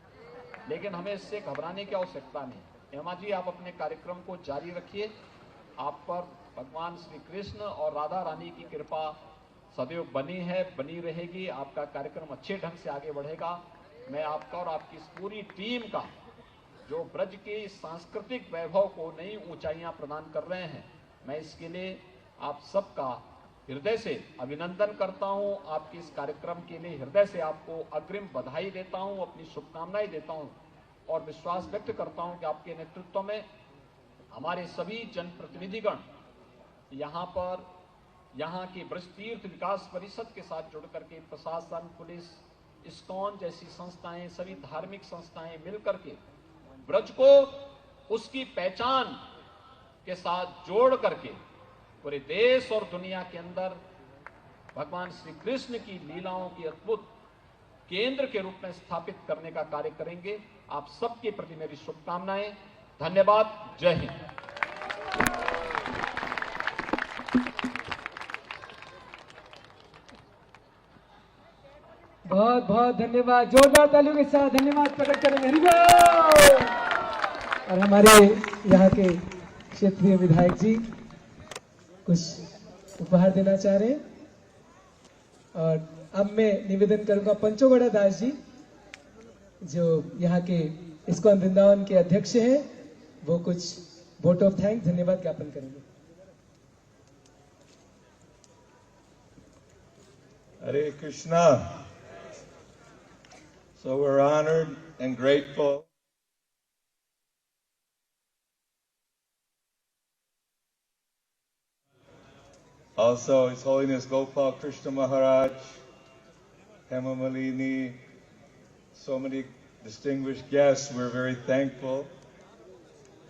लेकिन हमें इससे घबराने की आवश्यकता नहीं। हेमा जी, आप अपने कार्यक्रम को जारी रखिए। आप पर भगवान श्री कृष्ण और राधा रानी की कृपा सदैव बनी है, बनी रहेगी। आपका कार्यक्रम अच्छे ढंग से आगे बढ़ेगा। मैं आपका और आपकी इस पूरी टीम का, जो ब्रज के सांस्कृतिक वैभव को नई ऊंचाइयां प्रदान कर रहे हैं, मैं इसके लिए आप सबका हृदय से अभिनंदन करता हूं। आपके इस कार्यक्रम के लिए हृदय से आपको अग्रिम बधाई देता हूं, अपनी शुभकामनाएं देता हूं और विश्वास व्यक्त करता हूं कि आपके नेतृत्व में हमारे सभी जनप्रतिनिधिगण यहाँ पर यहाँ की ब्रज तीर्थ विकास परिषद के साथ जुड़ करके प्रशासन, पुलिस, इस्कॉन जैसी संस्थाएं, सभी धार्मिक संस्थाएं मिलकर के ब्रज को उसकी पहचान के साथ जोड़ करके पूरे देश और दुनिया के अंदर भगवान श्री कृष्ण की लीलाओं की अद्भुत केंद्र के रूप में स्थापित करने का कार्य करेंगे। आप सबके प्रति मेरी शुभकामनाएं। धन्यवाद। जय हिंद। बहुत बहुत धन्यवाद। जोरदार तालियों के साथ धन्यवाद प्रकट करेंगे। हरि बोल। और हमारे यहाँ के क्षेत्रीय विधायक जी कुछ उपहार देना चाह रहे हैं। और अब मैं निवेदन करूंगा पंचोगौड़ा दास जी, जो यहाँ के इस्कॉन वृंदावन के अध्यक्ष हैं, वो कुछ वोट ऑफ थैंक्स, धन्यवाद ज्ञापन करेंगे। Hare Krishna. So we're honored and grateful. Also, His Holiness Gopal Krishna Maharaj, Hema Malini, so many distinguished guests. We're very thankful.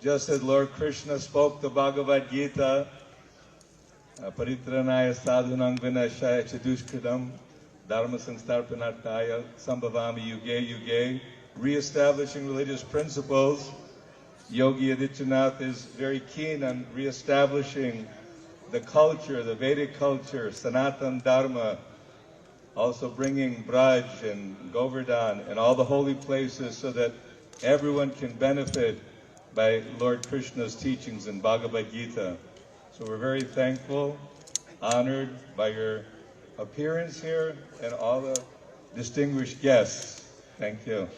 Just as Lord Krishna spoke the Bhagavad Gita, Paritranaya sadhunang vinashaya chadushkridam dharma sangstarpanartaya sambhavami yuge yuge, reestablishing religious principles. Yogi Adityanath is very keen on reestablishing the culture, the Vedic culture, Sanatan Dharma, also bringing Braj and Govardhan and all the holy places so that everyone can benefit by Lord Krishna's teachings in Bhagavad Gita. So we're very thankful, honored by your appearance here and all the distinguished guests. Thank you.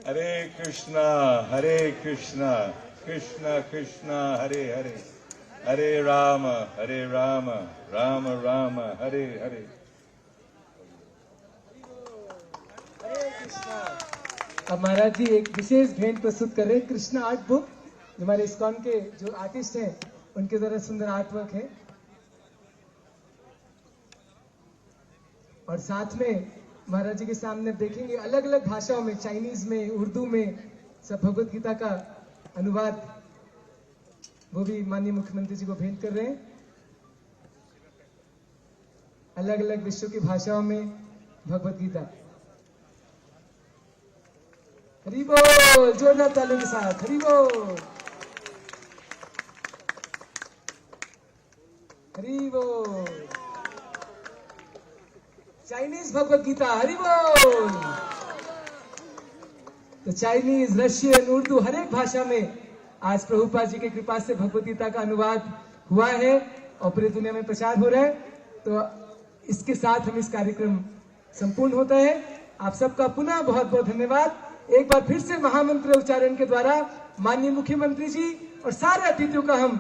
Hare Krishna, Krishna Krishna, Hare Hare. Hare Rama, Rama Rama, Hare Hare. हरे कृष्णा। अब महाराज जी एक विशेष भेंट प्रस्तुत कर रहे हैं, Krishna art book, जो हमारे ISKCON के जो आर्टिस्ट हैं उनके द्वारा सुंदर आर्ट वर्क है। और साथ में महाराज जी के सामने देखेंगे अलग अलग भाषाओं में, चाइनीज में, उर्दू में, सब भगवत गीता का अनुवाद, वो भी माननीय मुख्यमंत्री जी को भेंट कर रहे हैं। अलग अलग विश्व की भाषाओं में भगवत गीता। हरि बोल, जोरदार तालियों के साथ हरि बोल, हरि बोल। चाइनीज भगवत गीता, हरि बोल। तो चाइनीज, रशियन, उर्दू, हर एक भाषा में आज प्रभुपाद जी की कृपा से भगवत गीता का अनुवाद हुआ है और पूरी दुनिया में प्रचार हो रहा है। तो इसके साथ हम इस कार्यक्रम संपूर्ण होता है। आप सबका पुनः बहुत बहुत धन्यवाद। एक बार फिर से महामंत्र उच्चारण के द्वारा माननीय मुख्यमंत्री जी और सारे अतिथियों का हम